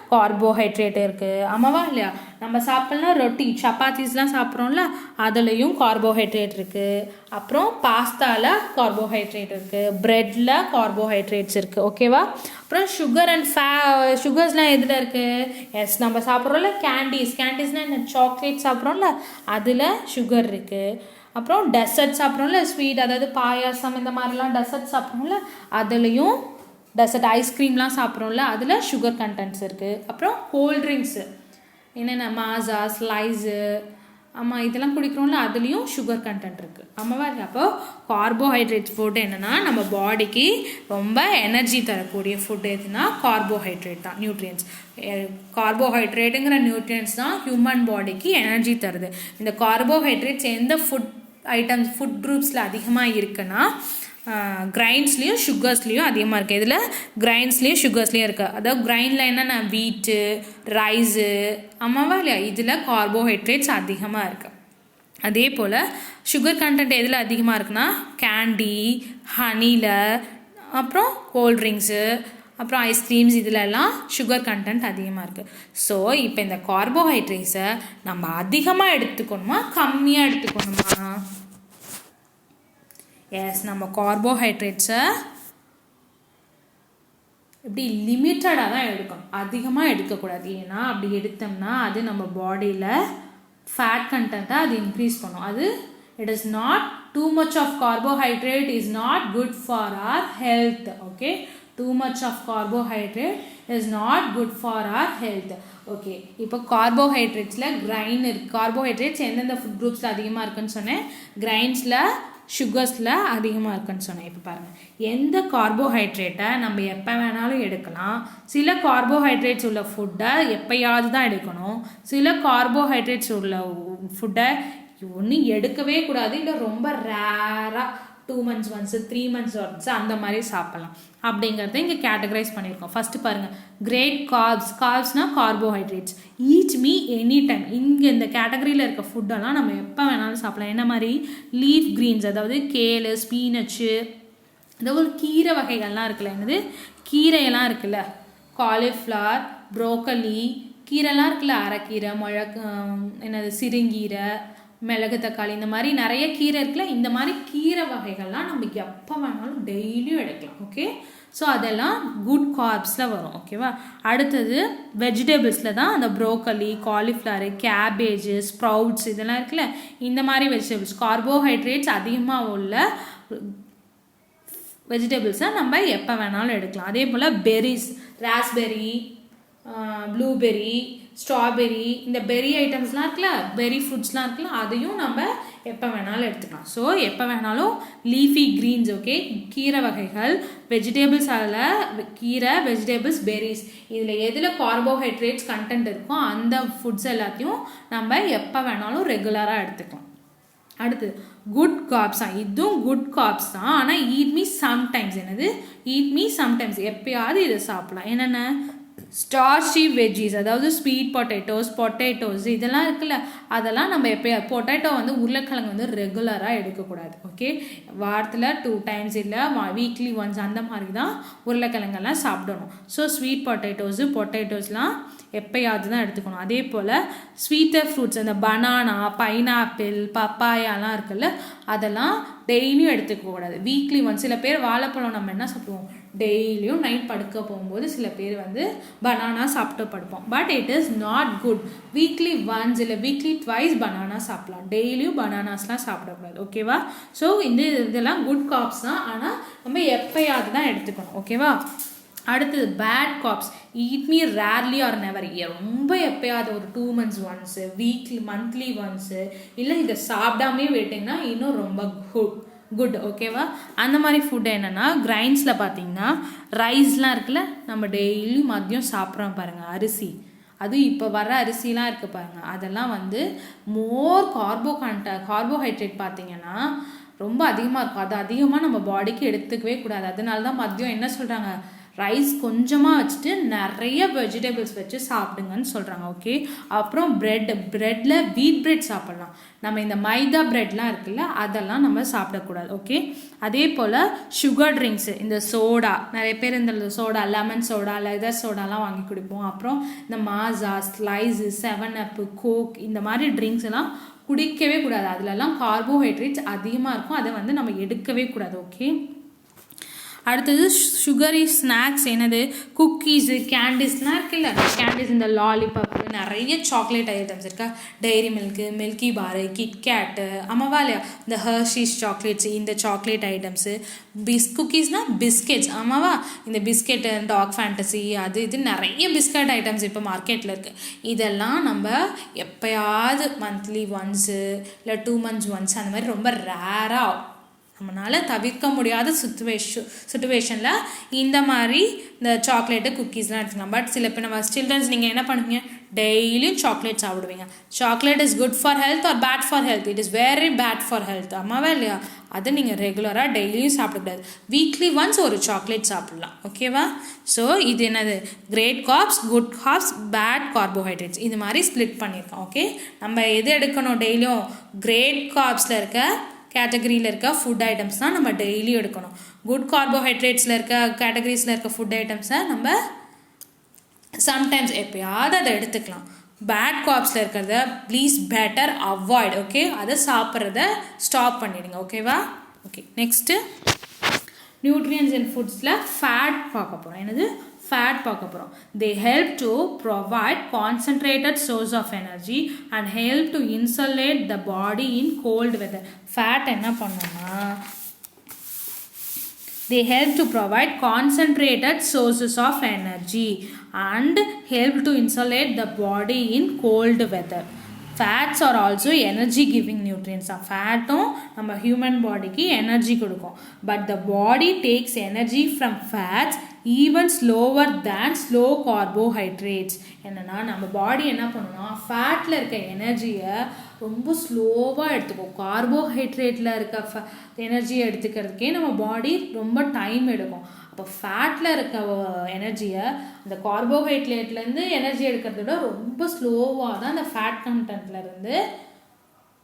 கார்போஹைட்ரேட் இருக்குது. ஆமாவா இல்லையா? நம்ம சாப்பிட்லாம் ரொட்டி, சப்பாத்திஸ்லாம் சாப்பிட்றோம்ல, அதுலேயும் கார்போஹைட்ரேட் இருக்குது. அப்புறம் பாஸ்தாவில் கார்போஹைட்ரேட் இருக்குது, ப்ரெட்டில் கார்போஹைட்ரேட்ஸ் இருக்குது. ஓகேவா? அப்புறம் சுகர் அண்ட் சுகர்ஸ்லாம் எதில் இருக்குது? எஸ், நம்ம சாப்பிட்றோம்ல கேண்டீஸ்னால் என்ன, சாக்லேட் சாப்பிட்றோம்ல, அதில் சுகர் இருக்குது. அப்புறம் டெசர்ட் சாப்பிட்றோம்ல, ஸ்வீட், அதாவது பாயாசம், இந்த மாதிரிலாம் டெசர்ட் சாப்பிட்றோம்ல, அதுலேயும் டெசர்ட் ஐஸ்கிரீம்லாம் சாப்பிட்றோம்ல, அதில் சுகர் கண்டென்ட்ஸ் இருக்குது. அப்புறம் கோல்ட்ரிங்க்ஸு, என்னென்ன மாசா, ஸ்லைஸு, ஆமாம் இதெல்லாம் குடிக்கிறோம்ல, அதுலேயும் சுகர் கண்டென்ட் இருக்குது. ஆமாவா இல்லை? அப்போ கார்போஹைட்ரேட்ஸ் ஃபுட் என்னென்னா நம்ம பாடிக்கு ரொம்ப எனர்ஜி தரக்கூடிய ஃபுட் எதுனா கார்போஹைட்ரேட் தான், நியூட்ரியன்ஸ். கார்போஹைட்ரேட்டுங்கிற நியூட்ரியன்ஸ் தான் ஹியூமன் பாடிக்கு எனர்ஜி தருது. இந்த கார்போஹைட்ரேட்ஸ் எந்த ஃபுட் ஐட்டம்ஸ், ஃபுட் குரூப்ஸில் அதிகமாக இருக்குன்னா கிரைன்ஸ்லேயும் சுகர்ஸ்லேயும் அதிகமாக இருக்குது. இதில் கிரைன்ஸ்லேயும் சுகர்ஸ்லேயும் இருக்குது. அதாவது கிரைனில் என்னென்ன வீட்டு, ரைஸு, ஆமாவா இல்லையா, இதில் கார்போஹைட்ரேட்ஸ் அதிகமாக இருக்குது. அதே போல் சுகர் கண்டென்ட் எதில் அதிகமாக இருக்குன்னா கேண்டி, ஹனியில், அப்புறம் கோல்ட்ரிங்க்ஸு, அப்புறம் ஐஸ்கிரீம்ஸ், இதிலெல்லாம் சுகர் கண்டென்ட் அதிகமாக இருக்குது. ஸோ இப்போ இந்த கார்போஹைட்ரேட்ஸை நம்ம அதிகமாக எடுத்துக்கணுமா கம்மியாக எடுத்துக்கணுமா? எஸ், நம்ம கார்போஹைட்ரேட்ஸை இப்படி லிமிட்டடாக தான் எடுக்கணும், அதிகமாக எடுக்கக்கூடாது. ஏன்னா அப்படி எடுத்தோம்னா அது நம்ம பாடியில் ஃபேட் கண்டென்ட்டை அது இன்க்ரீஸ் பண்ணும். அது it is not too much of carbohydrate is not good for our health. Okay, too much of carbohydrate is not good for our health. Okay, இப்போ கார்போஹைட்ரேட்ஸில் கிரைன் இருக்குது. கார்போஹைட்ரேட்ஸ் எந்தெந்த ஃபுட் குரூப்ஸில் அதிகமாக இருக்குன்னு சொன்னேன்? கிரைன்ஸில், சுகர்ஸில் அதிகமாக இருக்குன்னு சொன்னேன். இப்போ பாருங்கள், எந்த கார்போஹைட்ரேட்டை நம்ம எப்போ வேணாலும் எடுக்கலாம். சில கார்போஹைட்ரேட்ஸ் உள்ள ஃபுட்டை எப்போயாவது தான் எடுக்கணும். சில கார்போஹைட்ரேட்ஸ் உள்ள ஃபுட்டை ஒன்று எடுக்கவே கூடாது, இல்லை ரொம்ப ரேராக 2 months once, 3 months once அந்த மாதிரி சாப்பிட்லாம். அப்படிங்கிறத இங்கே கேட்டகரைஸ் பண்ணியிருக்கோம். ஃபஸ்ட்டு பாருங்கள், கிரேட் கார்ப்ஸ். கார்ப்ஸ்னால் carbohydrates. Each me any time. இங்கே இந்த கேட்டகரியில் இருக்க ஃபுட்டெல்லாம் நம்ம எப்போ வேணாலும் சாப்பிடலாம். என்ன மாதிரி? லீஃப் க்ரீன்ஸ், அதாவது கேளு, ஸ்பீனச்சு, அதாவது கீரை வகைகள்லாம் இருக்குல்ல, என்னது கீரையெல்லாம் இருக்குல்ல, காலிஃப்ளவர், ப்ரோக்கலி, கீரைலாம் இருக்குல்ல, அரைக்கீரை, என்னது சிறுங்கீரை, மிளகு, தக்காளி, இந்த மாதிரி நிறைய கீரை இருக்குல்ல. இந்த மாதிரி கீரை வகைகள்லாம் நம்ம எப்போ வேணாலும் டெய்லியும் எடுக்கலாம். ஓகே, ஸோ அதெல்லாம் குட் கார்ப்ஸில் வரும். ஓகேவா? அடுத்தது வெஜிடபிள்ஸில் தான் அந்த ப்ரோக்கலி, காலிஃப்ளவர், கேபேஜு, ஸ்ப்ரவுட்ஸ், இதெல்லாம் இருக்குல்ல. இந்த மாதிரி வெஜிடபிள்ஸ் கார்போஹைட்ரேட்ஸ் அதிகமாக உள்ள வெஜிடபிள்ஸை நம்ம எப்போ வேணாலும் எடுக்கலாம். அதே போல் பெரிஸ், ராஸ்பெரி, ப்ளூபெரி, ஸ்ட்ராபெரி, இந்த பெரி ஐட்டம்ஸ்லாம் இருக்குல்ல, பெரி ஃப்ரூட்ஸ்லாம் இருக்குல்ல, அதையும் நம்ம எப்போ வேணாலும் எடுத்துக்கலாம். ஸோ எப்போ வேணாலும் லீஃபி க்ரீன்ஸ், ஓகே, கீரை வகைகள், வெஜிடபிள்ஸ், அதில் கீரை, வெஜிடபிள்ஸ், பெரிஸ், இதில் எதில் கார்போஹைட்ரேட்ஸ் கண்டென்ட் இருக்கோ அந்த ஃபுட்ஸ் எல்லாத்தையும் நம்ம எப்போ வேணாலும் ரெகுலராக எடுத்துக்கலாம். அடுத்து குட் கார்ப்ஸ் தான், இதுவும் குட் கார்ப்ஸ் தான். ஆனால் ஈட் மீ சம்டைம்ஸ். என்னது ஈட் மீ சம்டைம்ஸ்? எப்பயாவது இதை சாப்பிடலாம். என்னென்ன? ஸ்டார்ச்சி வெஜ்ஜீஸ், அதாவது ஸ்வீட் பொட்டேட்டோஸ் இதெல்லாம் இருக்குல்ல, அதெல்லாம் நம்ம எப்போயாவது. பொட்டேட்டோ வந்து உருளைக்கிழங்கு வந்து ரெகுலராக எடுக்கக்கூடாது. ஓகே, வாரத்தில் 2 times இல்லை வீக்லி ஒன்ஸ் அந்த மாதிரி தான் உருளைக்கிழங்கெல்லாம் சாப்பிடணும். ஸோ ஸ்வீட் பொட்டேட்டோஸ்லாம் எப்போயாவது தான் எடுத்துக்கணும். அதே போல் ஸ்வீட்டர் ஃப்ரூட்ஸ், அந்த பனானா, பைனாப்பிள், பப்பாயாலாம் இருக்குல்ல, அதெல்லாம் டெய்லியும் எடுத்துக்கக்கூடாது, வீக்லி ஒன்ஸ். சில பேர் வாழைப்பழம் நம்ம என்ன சாப்பிடுவோம், டெய்லியும் நைட் படுக்க போகும்போது சில பேர் வந்து பனானா சாப்பிட்டு படுப்போம். But it is not good. Weekly once இல்லை வீக்லி ட்வைஸ் பனானா சாப்பிடலாம், டெய்லியும் பனானாஸ்லாம் சாப்பிடக்கூடாது. ஓகேவா? ஸோ இதெல்லாம் குட் கார்ப்ஸ் தான், ஆனால் நம்ம எப்போயாவது தான் எடுத்துக்கணும். ஓகேவா? அடுத்தது bad carbs. Eat me rarely or never. ரொம்ப எப்போயாவது ஒரு 2 months ஒன்ஸு, மந்த்லி ஒன்ஸு, இல்லை இதை சாப்பிடாமே விட்டிங்கன்னா இன்னும் ரொம்ப குட். ஓகேவா? அந்த மாதிரி ஃபுட் என்னென்னா கிரைன்ஸில் பார்த்தீங்கன்னா ரைஸ்லாம் இருக்குல்ல, நம்ம டெய்லி மதியம் சாப்பிட்றோம் பாருங்கள், அரிசி, அதுவும் இப்போ வர அரிசிலாம் இருக்குது பாருங்கள், அதெல்லாம் வந்து மோர் கார்போஹைட்ரேட் பார்த்தீங்கன்னா ரொம்ப அதிகமாக இருக்கும். அது அதிகமாக நம்ம பாடிக்கு எடுத்துக்கவே கூடாது. அதனால தான் மதியம் என்ன சொல்கிறாங்க, ரைஸ் கொஞ்சமாக வச்சுட்டு நிறைய வெஜிடபிள்ஸ் வச்சு சாப்பிடுங்கன்னு சொல்கிறாங்க. ஓகே, அப்புறம் ப்ரெட்டில் வீட் பிரெட் சாப்பிட்லாம். நம்ம இந்த மைதா ப்ரெட்லாம் இருக்குல்ல, அதெல்லாம் நம்ம சாப்பிடக்கூடாது. ஓகே, அதே போல் சுகர் ட்ரிங்க்ஸு, இந்த சோடா, நிறைய பேர் இந்த சோடா, லெமன் சோடா, லெதர் சோடாலாம் வாங்கி குடிப்போம். அப்புறம் இந்த மாசா, ஸ்லைஸு, 7up, கோக், இந்த மாதிரி ட்ரிங்க்ஸ் எல்லாம் குடிக்கவே கூடாது. அதிலெல்லாம் கார்போஹைட்ரேட்ஸ் அதிகமாக இருக்கும், அதை வந்து நம்ம எடுக்கவே கூடாது. ஓகே, அடுத்தது சுகரி ஸ்நாக்ஸ் என்னது குக்கீஸு கேண்டீஸ்லாம் இருக்குல்ல கேண்டீஸ் இந்த லாலிபாப்பு நிறைய சாக்லேட் ஐட்டம்ஸ் இருக்கா டைரி மில்க்கு மில்கி பாரு கிட்கேட்டு ஆமாவா இல்லையா இந்த ஹர்ஷீஸ் சாக்லேட்ஸ் இந்த சாக்லேட் ஐட்டம்ஸு குக்கீஸ்னால் பிஸ்கெட்ஸ் ஆமாவா இந்த பிஸ்கெட்டு டாக் ஃபேண்டசி அது இது நிறைய பிஸ்கட் ஐட்டம்ஸ் இப்போ மார்க்கெட்டில் இருக்குது இதெல்லாம் நம்ம எப்போயாவது மந்த்லி ஒன்ஸு இல்லை 2 months ஒன்ஸ் அந்த மாதிரி ரொம்ப ரேராக நம்மளால் தவிர்க்க முடியாத சுச்சுவேஷனில் இந்த மாதிரி இந்த சாக்லேட்டு குக்கீஸ்லாம் எடுத்துக்கலாம் பட் சில பேர் நம்ம சில்ட்ரன்ஸ் நீங்கள் என்ன பண்ணுவீங்க டெய்லியும் சாக்லேட் சாப்பிடுவீங்க chocolate is good for health or bad for health it is very bad for health ஆமாவா இல்லையா அதை நீங்கள் ரெகுலராக டெய்லியும் சாப்பிடக்கூடாது வீக்லி ஒன்ஸ் ஒரு சாக்லேட் சாப்பிட்லாம் ஓகேவா ஸோ இது என்னது great carbs good carbs bad carbohydrates இது மாதிரி ஸ்ப்ளிட் பண்ணியிருக்கோம் ஓகே நம்ம எது எடுக்கணும் டெய்லியும் கிரேட் கார்ப்ஸில் இருக்க கேட்டகரியில் இருக்க ஃபுட் ஐட்டம்ஸ் தான் நம்ம டெய்லி எடுக்கணும் குட் கார்போஹைட்ரேட்ஸில் இருக்க கேட்டகரிஸில் இருக்க ஃபுட் ஐட்டம்ஸை நம்ம சம்டைம்ஸ் எப்போயாவது அதை எடுத்துக்கலாம் பேட் கார்ப்ஸில் இருக்கிறத ப்ளீஸ் பெட்டர் அவாய்ட் ஓகே அதை சாப்பிட்றத ஸ்டாப் பண்ணிடுங்க ஓகேவா ஓகே நெக்ஸ்ட்டு நியூட்ரியன்ஸ் அண்ட் ஃபுட்ஸில் ஃபேட் பார்க்க போகிறோம் என்னது fat பார்க்க போகிறோம் they help to provide concentrated source of energy and help to insulate the body in cold weather fat என்ன பண்ணுன்னா they help to provide concentrated sources of energy and help to insulate the body in cold weather fats are also energy giving nutrients ஃபேட்டும் நம்ம human பாடிக்கு energy கொடுக்கும் but the body takes energy from fats even slower than slow carbohydrates என்னன்னா நம்ம பாடி என்ன பண்ணுன்னா ஃபேட்டில் இருக்க எனர்ஜியை ரொம்ப ஸ்லோவாக எடுத்துக்கும் கார்போஹைட்ரேட்டில் இருக்க எனர்ஜியை எடுத்துக்கிறதுக்கே நம்ம பாடி ரொம்ப டைம் எடுக்கும் அப்போ ஃபேட்டில் இருக்க எனர்ஜியை அந்த கார்போஹைட்ரேட்லேருந்து எனர்ஜி எடுக்கிறத விட ரொம்ப ஸ்லோவாக தான் அந்த ஃபேட் கண்டென்ட்லேருந்து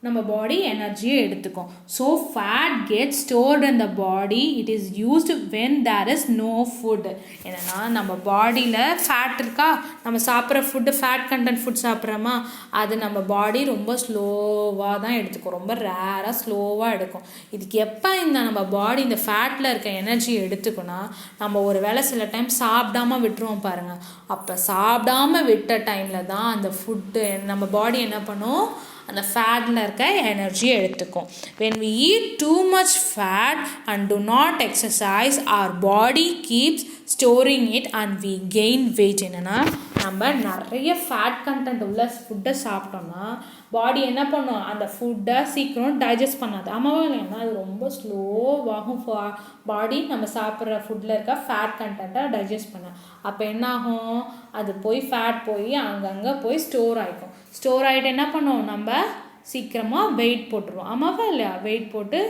நம்ம பாடி எனர்ஜியை எடுத்துக்கும் so fat get stored in the body it is used when there is no food என்னென்னா நம்ம பாடியில் ஃபேட் இருக்கா நம்ம சாப்பிட்ற ஃபுட்டு ஃபேட் கண்டென்ட் ஃபுட் சாப்பிட்றோமா அது நம்ம பாடி ரொம்ப ஸ்லோவாக தான் எடுத்துக்கும் ரொம்ப ரேராக ஸ்லோவாக எடுக்கும் இதுக்கு எப்போ நம்ம பாடி இந்த ஃபேட்டில் இருக்க எனர்ஜியை எடுத்துக்கோன்னா நம்ம ஒரு வேளை சில டைம் சாப்பிடாமல் விட்டுருவோம் பாருங்கள் அப்போ சாப்பிடாமல் விட்ட டைமில் தான் அந்த ஃபுட்டு நம்ம பாடி என்ன பண்ணும் அந்த ஃபேட்டில் இருக்க எனர்ஜியை எடுத்துக்கும் when we eat too much fat and do not exercise our body keeps storing it and we gain weight என்னன்னா நம்ம நிறைய ஃபேட் கண்டென்ட் உள்ள ஃபுட்டை சாப்பிட்டோம்னா பாடி என்ன பண்ணும் அந்த ஃபுட்டை சீக்கிரம் டைஜஸ்ட் பண்ணாது ஆமாவா இல்லைன்னா அது ரொம்ப ஸ்லோவாகும் பாடி நம்ம சாப்பிட்ற ஃபுட்டில் இருக்க ஃபேட் கண்டென்ட்டை டைஜஸ்ட் பண்ண அப்போ என்ன ஆகும் அது போய் ஃபேட் போய் அங்கங்கே போய் ஸ்டோர் ஆகிக்கும் ஸ்டோர் ஆகிட்டு என்ன பண்ணுவோம் நம்ம சீக்கிரமாக வெயிட் போட்டுருவோம் ஆமாவா இல்லையா வெயிட் போட்டு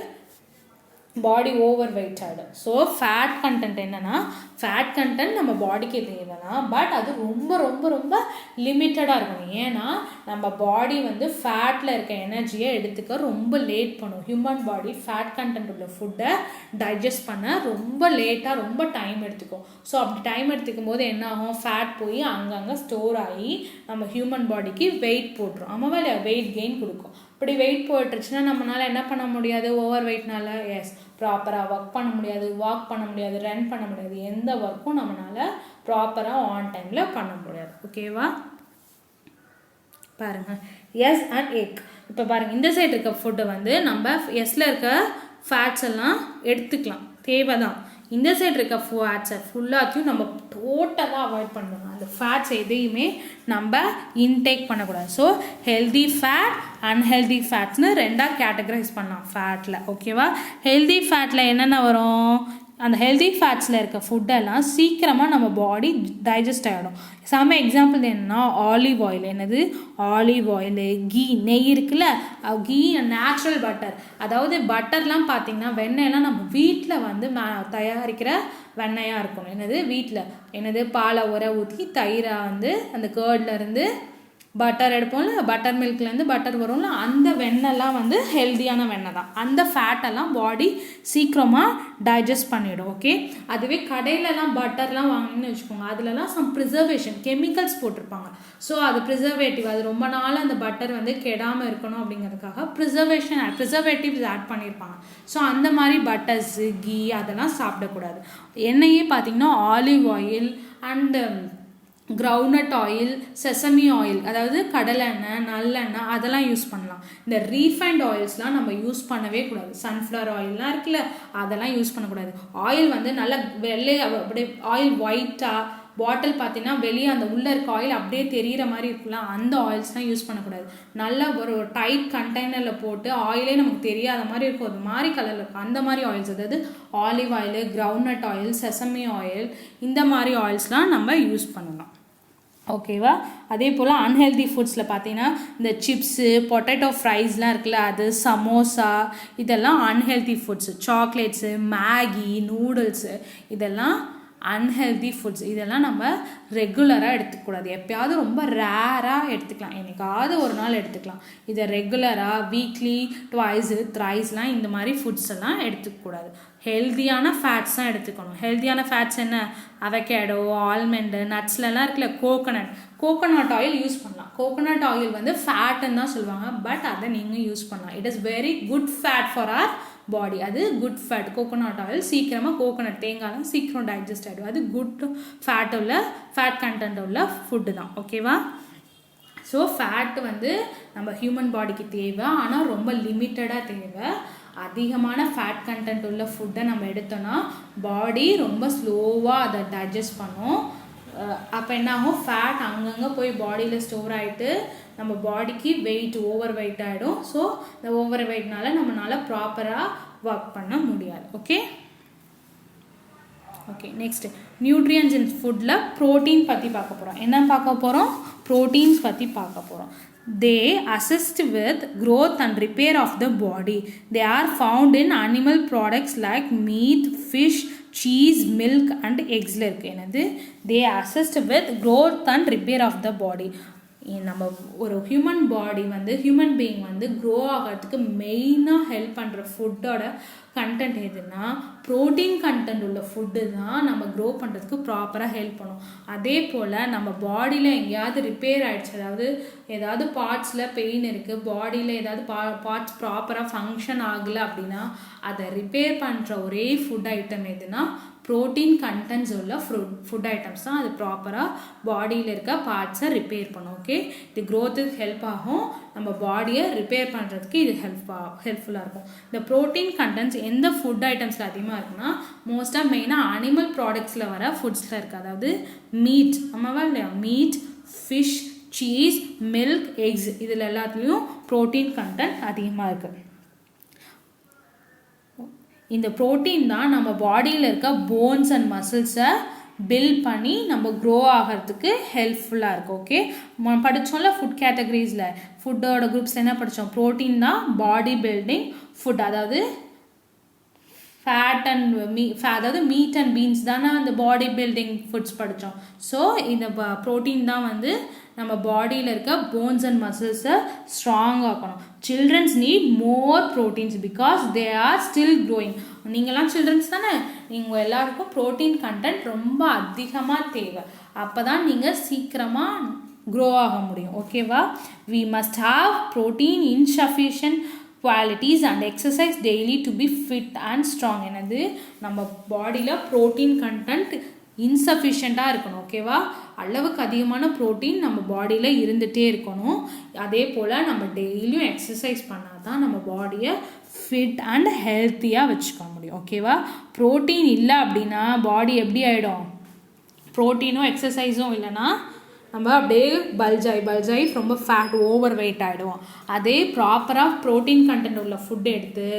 பாடி ஓவர் வெயிட் ஆகிடும் ஸோ ஃபேட் கண்டென்ட் என்னென்னா ஃபேட் கண்டென்ட் நம்ம பாடிக்கு தேவைன்னா பட் அது ரொம்ப ரொம்ப ரொம்ப லிமிட்டடாக இருக்கணும் ஏன்னா நம்ம பாடி வந்து ஃபேட்டில் இருக்க எனர்ஜியை எடுத்துக்க ரொம்ப லேட் பண்ணும் ஹியூமன் பாடி ஃபேட் கண்டென்ட் உள்ள ஃபுட்டை டைஜஸ்ட் பண்ண ரொம்ப லேட்டாக ரொம்ப டைம் எடுத்துக்கும் ஸோ அப்படி டைம் எடுத்துக்கும் போது என்ன ஆகும் ஃபேட் போய் அங்கங்கே ஸ்டோர் ஆகி நம்ம ஹியூமன் பாடிக்கு வெயிட் போட்டுரும் ஆமாவா இல்லையா வெயிட் கெயின் கொடுக்கும் இப்படி வெயிட் போட்டுருச்சுன்னா நம்மளால் என்ன பண்ண முடியாது ஓவர் வெயிட்னால எஸ் ப்ராப்பராக ஒர்க் பண்ண முடியாது வாக் பண்ண முடியாது ரன் பண்ண முடியாது எந்த ஒர்க்கும் நம்மளால் ப்ராப்பராக ஆன் டைமில் பண்ண முடியாது ஓகேவா பாருங்கள் எஸ் அண்ட் எக் இப்போ பாருங்கள் இந்த சைடு இருக்க ஃபுட்டை வந்து நம்ம எஸ்ஸில் இருக்க ஃபேட்ஸ் எல்லாம் எடுத்துக்கலாம் தேவை தான் இந்த சைடு இருக்க ஃபேட்ஸை ஃபுல்லாத்தையும் நம்ம டோட்டலாக அவாய்ட் பண்ணணும் அந்த ஃபேட்ஸ் எதையுமே நம்ம இன்டேக் பண்ணக்கூடாது ஸோ ஹெல்தி ஃபேட் அன்ஹெல்தி ஃபேட்ஸ்னு ரெண்டாக கேட்டகரைஸ் பண்ணலாம் ஃபேட்டில் ஓகேவா ஹெல்தி ஃபேட்டில் என்னென்ன வரும் அந்த ஹெல்தி ஃபேட்ஸில் இருக்க ஃபுட்டெல்லாம் சீக்கிரமாக நம்ம பாடி டைஜஸ்ட் ஆகிடும் செம்ம எக்ஸாம்பிள் என்னென்னா ஆலிவ் ஆயில் என்னது ஆலிவ் ஆயிலு கீ நெய் இருக்குல்ல கீ நேச்சுரல் பட்டர் அதாவது பட்டர்லாம் பார்த்திங்கன்னா வெண்ணெயெல்லாம் நம்ம வீட்டில் வந்து தயாரிக்கிற வெண்ணெயாக இருக்கணும் என்னது வீட்டில் என்னது பாலை ஊற ஊற்றி தயிரை வந்து அந்த கேர்ட்லேருந்து பட்டர் எடுப்போம்ல, பட்டர் மில்க்லேருந்து பட்டர் வரும்ல, அந்த வெண்ணெய்லாம் வந்து ஹெல்தியான வெண்ணெய் தான். அந்த ஃபேட்டெல்லாம் பாடி சீக்கிரமாக டைஜஸ்ட் பண்ணிவிடும். ஓகே, அதுவே கடையிலலாம் பட்டர்லாம் வாங்கினு வச்சுக்கோங்க, அதுலலாம் சம் ப்ரிசர்வேஷன் கெமிக்கல்ஸ் போட்டிருப்பாங்க. ஸோ அது ப்ரிசர்வேட்டிவ், அது ரொம்ப நாள் அந்த பட்டர் வந்து கெடாமல் இருக்கணும் அப்படிங்கிறதுக்காக ப்ரிசர்வேட்டிவ்ஸ் ஆட் பண்ணியிருப்பாங்க. ஸோ அந்த மாதிரி பட்டர்ஸு கீ அதெல்லாம் சாப்பிடக்கூடாது. எண்ணெயே பார்த்திங்கன்னா olive oil and groundnut oil, sesame oil, அதாவது கடலெண்ணெய், நல்லெண்ணெய் அதெல்லாம் யூஸ் பண்ணலாம். இந்த ரீஃபைண்ட் ஆயில்ஸ்லாம் நம்ம யூஸ் பண்ணவே கூடாது. சன்ஃப்ளவர் ஆயில்லாம் இருக்குல்ல, அதெல்லாம் யூஸ் பண்ணக்கூடாது. ஆயில் வந்து நல்லா அப்படியே ஆயில் ஒயிட்டாக பாட்டில் பார்த்தீங்கன்னா வெளியே அந்த உள்ளே இருக்க ஆயில் அப்படியே தெரிகிற மாதிரி இருக்குல்ல, அந்த ஆயில்ஸ்லாம் யூஸ் பண்ணக்கூடாது. நல்லா ஒரு டைட் கண்டெய்னரில் போட்டு ஆயிலே நமக்கு தெரியாத மாதிரி இருக்கும், அது மாதிரி கலரில் இருக்கும், அந்த மாதிரி ஆயில்ஸ், அதாவது olive oil, groundnut oil, sesame oil, இந்த மாதிரி ஆயில்ஸ்லாம் நம்ம யூஸ் பண்ணலாம். ஓகேவா? அதே போல் அன்ஹெல்தி ஃபுட்ஸில் பார்த்தீங்கன்னா இந்த சிப்ஸு, பொட்டேட்டோ ஃப்ரைஸ்லாம் இருக்குல்ல, அது சமோசா, இதெல்லாம் unhealthy foods. Chocolates, Maggi, noodles, இதெல்லாம் அன்ஹெல்தி ஃபுட்ஸ். இதெல்லாம் நம்ம ரெகுலராக எடுத்துக்கூடாது. எப்போயாவது ரொம்ப ரேராக எடுத்துக்கலாம், என்னைக்காவது ஒரு நாள் எடுத்துக்கலாம். இதை ரெகுலராக வீக்லி ட்வைஸு த்ரைஸ்லாம் இந்த மாதிரி ஃபுட்ஸ் எல்லாம் எடுத்துக்கூடாது. ஹெல்தியான ஃபேட்ஸ் தான் எடுத்துக்கணும். ஹெல்தியான ஃபேட்ஸ் என்ன? அவகேடோ, ஆல்மண்டு, நட்ஸ்லலாம் இருக்குல்ல, கோகோனட் ஆயில் யூஸ் பண்ணலாம். கோகோனட் ஆயில் வந்து ஃபேட்டுன்னு தான் சொல்லுவாங்க, பட் அதை நீங்கள் யூஸ் பண்ணலாம். It is very good fat for our body. அது குட் ஃபேட். கோகோனட் ஆயில் சீக்கிரமாக, கோகோனட் தேங்காய்லாம் சீக்கிரம் டைஜஸ்ட் ஆகிடும். அது குட் ஃபேட் கண்டென்ட் உள்ள ஃபுட்டு தான். ஓகேவா? ஸோ ஃபேட் வந்து நம்ம ஹியூமன் பாடிக்கு தேவை, ஆனால் ரொம்ப லிமிட்டடாக தேவை. அதிகமான ஃபேட் கண்டென்ட் உள்ள ஃபுட்டை நம்ம எடுத்தோன்னா பாடி ரொம்ப ஸ்லோவாக அதை டைஜஸ்ட் பண்ணும். அப்போ என்ன ஆகும்? ஃபேட் அங்கங்கே போய் பாடியில் ஸ்டோர் ஆகிட்டு நம்ம பாடிக்கு ஓவர் வெயிட் ஆகிடும். ஸோ இந்த ஓவர் வெயிட்னால நம்மளால் ப்ராப்பராக ஒர்க் பண்ண முடியாது. ஓகே, நெக்ஸ்ட் நியூட்ரியன்ஸ் இன் ஃபுட்டில் ப்ரோட்டீன் பற்றி பார்க்க போகிறோம். என்ன பார்க்க போகிறோம்? ப்ரோட்டீன்ஸ் பற்றி பார்க்க போகிறோம். They assist with growth and repair of the body. They are found in animal products like meat, fish, cheese, milk and eggs. என்னது? They assist with growth and repair of the body. நம்ம ஒரு human being வந்து grow ஆகிறதுக்கு மெயினாக help பண்ணுற ஃபுட்டோட content எதுனா protein content உள்ள food தான் நம்ம க்ரோ பண்ணுறதுக்கு ப்ராப்பராக ஹெல்ப் பண்ணும். அதே போல் நம்ம பாடியில் எங்கேயாவது ரிப்பேர் ஆகிடுச்சு, அதாவது ஏதாவது பார்ட்ஸில் பெயின் இருக்குது, பாடியில் ஏதாவது பார்ட்ஸ் ப்ராப்பராக ஃபங்க்ஷன் ஆகலை அப்படின்னா அதை ரிப்பேர் பண்ணுற ஒரே ஃபுட் ஐட்டம் எதுனா ப்ரோட்டீன் கண்டென்ட்ஸ் உள்ள ஃபுட் ஐட்டம்ஸ் தான். அது ப்ராப்பராக பாடியில் இருக்க பார்ட்ஸை ரிப்பேர் பண்ணும். ஓகே, இது க்ரோத்துக்கு ஹெல்ப் ஆகும், நம்ம பாடியை ரிப்பேர் பண்ணுறதுக்கு இது ஹெல்ப்ஃபுல்லாக இருக்கும். இந்த ப்ரோட்டீன் கண்டென்ட்ஸ் எந்த ஃபுட் ஐட்டம்ஸில் அதிகமாக இருக்குன்னா மோஸ்ட்டாக மெயினாக அனிமல் ப்ராடக்ட்ஸில் வர ஃபுட்ஸில் இருக்குது. அதாவது மீட், ஆமாவா இல்லையா? Meat, fish, cheese, milk, eggs, இதில் எல்லாத்துலேயும் ப்ரோட்டீன் கண்டென்ட் அதிகமாக இருக்குது. இந்த ப்ரோட்டீன் தான் நம்ம பாடியில் இருக்க போன்ஸ் அண்ட் மசில்ஸை பில்ட் பண்ணி நம்ம க்ரோ ஆகிறதுக்கு ஹெல்ப்ஃபுல்லாக இருக்கும். ஓகே, படித்தோம்ல ஃபுட் கேட்டகரிஸில், ஃபுட்டோட குரூப்ஸ் என்ன படித்தோம்? ப்ரோட்டீன் தான் பாடி பில்டிங் ஃபுட், அதாவது அதாவது மீட் அண்ட் பீன்ஸ் தானே அந்த பாடி பில்டிங் ஃபுட்ஸ் படித்தோம். ஸோ இந்த ப்ரோட்டீன் தான் வந்து நம்ம பாடியில் இருக்க போன்ஸ் அண்ட் மசில்ஸை ஸ்ட்ராங் ஆக்கணும். Childrens need more proteins because they are still growing. நீங்களாம் சில்ட்ரன்ஸ் தானே, நீங்கள் எல்லாருக்கும் ப்ரோட்டீன் கண்டென்ட் ரொம்ப அதிகமாக தேவை. அப்போ தான் நீங்கள் சீக்கிரமாக க்ரோ ஆக முடியும். ஓகேவா? We must have protein in sufficient qualities and exercise daily to be fit and strong. என்னது? நம்ம பாடியில் ப்ரோட்டீன் கண்டென்ட் இன்சஃபிஷியண்ட்டாக இருக்கணும். ஓகேவா? அளவுக்கு அதிகமான ப்ரோட்டீன் நம்ம பாடியில் இருந்துகிட்டே இருக்கணும். அதே போல் நம்ம டெய்லியும் எக்ஸசைஸ் பண்ணால் தான் நம்ம பாடியை ஃபிட் அண்ட் ஹெல்த்தியாக வச்சுக்க முடியும். ஓகேவா? ப்ரோட்டீன் இல்லை அப்படின்னா பாடி எப்படி ஆகிடும்? ப்ரோட்டீனும் எக்ஸசைஸும் இல்லைன்னா நம்ம அப்படியே பல்ஜாய் ரொம்ப ஃபேட் ஓவர் வெயிட் ஆகிடுவோம். அதே ப்ராப்பராக ப்ரோட்டீன் கண்டென்ட் உள்ள ஃபுட் எடுத்து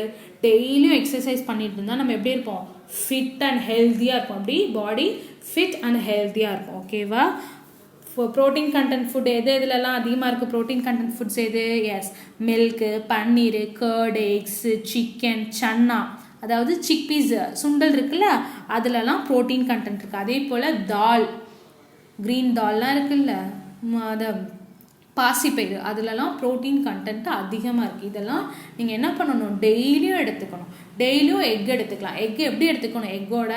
டெய்லியும் எக்ஸசைஸ் பண்ணிட்டு இருந்தால் நம்ம எப்படி இருப்போம்? ஃபிட் அண்ட் ஹெல்த்தியாக இருப்போம். அப்படி பாடி ஃபிட் அண்ட் ஹெல்த்தியாக இருக்கும். ஓகேவா? ப்ரோட்டீன் கண்டென்ட் ஃபுட் எதுலலாம் அதிகமாக இருக்குது? ப்ரோட்டீன் கண்டென்ட் ஃபுட்ஸ் எது? எஸ், மில்க்கு, பன்னீர், கர்டு, எக்ஸு, சிக்கன், சன்னா, அதாவது சிக்பீஸ், சுண்டல் இருக்குல்ல, அதுலலாம் ப்ரோட்டீன் கண்டென்ட் இருக்குது. அதே போல் தால், க்ரீன் தால்லாம் இருக்குல்ல, அதை பாசிப்பயிறு அதிலலாம் ப்ரோட்டீன் கண்டென்ட் அதிகமாக இருக்குது. இதெல்லாம் நீங்கள் என்ன பண்ணணும், டெய்லியும் எடுத்துக்கணும். டெய்லியும் எக் எடுத்துக்கலாம். எக் எப்படி எடுத்துக்கணும், எக்கோட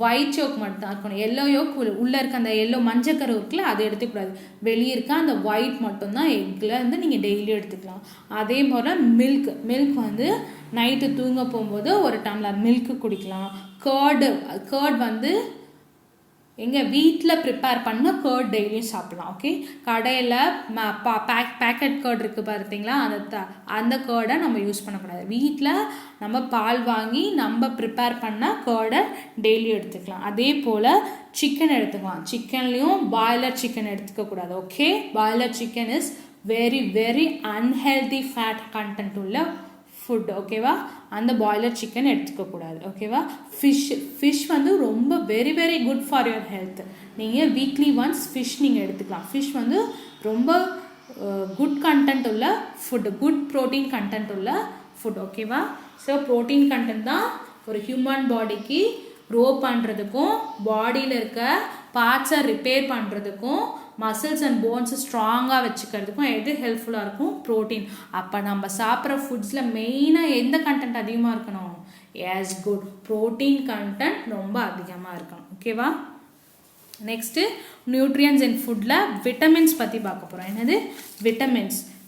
ஒயிட் யோக் மட்டும் தான் இருக்கணும். எல்லோ யோக் உள்ளே இருக்க அந்த எல்லோ மஞ்சக்கரு இருக்குல்ல அதை எடுத்துக்கூடாது. வெளியே இருக்க அந்த ஒயிட் மட்டும்தான் எக்கில் வந்து நீங்கள் டெய்லியும் எடுத்துக்கலாம். அதே போல் மில்க் வந்து நைட்டு தூங்க போகும்போது ஒரு டம்ளர் மில்க்கு குடிக்கலாம். கர்ட் வந்து எங்கள் வீட்டில் ப்ரிப்பேர் பண்ண கர்ட் டெய்லியும் சாப்பிட்லாம். ஓகே, கடையில் பேக்கெட் கர்ட் இருக்குது பார்த்தீங்களா, அந்த கர்டை நம்ம யூஸ் பண்ணக்கூடாது. வீட்டில் நம்ம பால் வாங்கி நம்ம ப்ரிப்பேர் பண்ண கர்டை டெய்லியும் எடுத்துக்கலாம். அதே போல் சிக்கன் எடுத்துக்கலாம். சிக்கன்லேயும் பாய்லர் சிக்கன் எடுத்துக்கக்கூடாது. Okay, boiler chicken is very very unhealthy fat content உள்ள ஃபுட். ஓகேவா, அந்த பாய்லர் சிக்கன் எடுத்துக்கக்கூடாது. ஓகேவா, ஃபிஷ் வந்து ரொம்ப very very good for your health. நீங்கள் வீக்லி ஒன்ஸ் ஃபிஷ் நீங்கள் எடுத்துக்கலாம். ஃபிஷ் வந்து ரொம்ப குட் கண்டென்ட் உள்ள ஃபுட், குட் ப்ரோட்டீன் கண்டென்ட் உள்ள ஃபுட். ஓகேவா, ஸோ ப்ரோட்டீன் கண்டென்ட் தான் ஒரு ஹியூமன் பாடிக்கு க்ரோ பண்ணுறதுக்கும் பாடியில் இருக்க பார்ட்ஸை ரிப்பேர் பண்ணுறதுக்கும் மசில்ஸ் அண்ட் போன்ஸை ஸ்ட்ராங்காக வச்சுக்கிறதுக்கும் எது ஹெல்ப்ஃபுல்லாக இருக்கும், ப்ரோட்டீன். அப்போ நம்ம சாப்பிட்ற ஃபுட்ஸில் மெயினாக எந்த கண்டென்ட் அதிகமாக இருக்கணும், எஸ் குட் ப்ரோட்டீன் கண்டென்ட் ரொம்ப அதிகமாக இருக்கணும். ஓகேவா, நெக்ஸ்ட்டு நியூட்ரியன்ஸ் இன் ஃபுட்டில் விட்டமின்ஸ் பற்றி பார்க்க போகிறோம். என்னது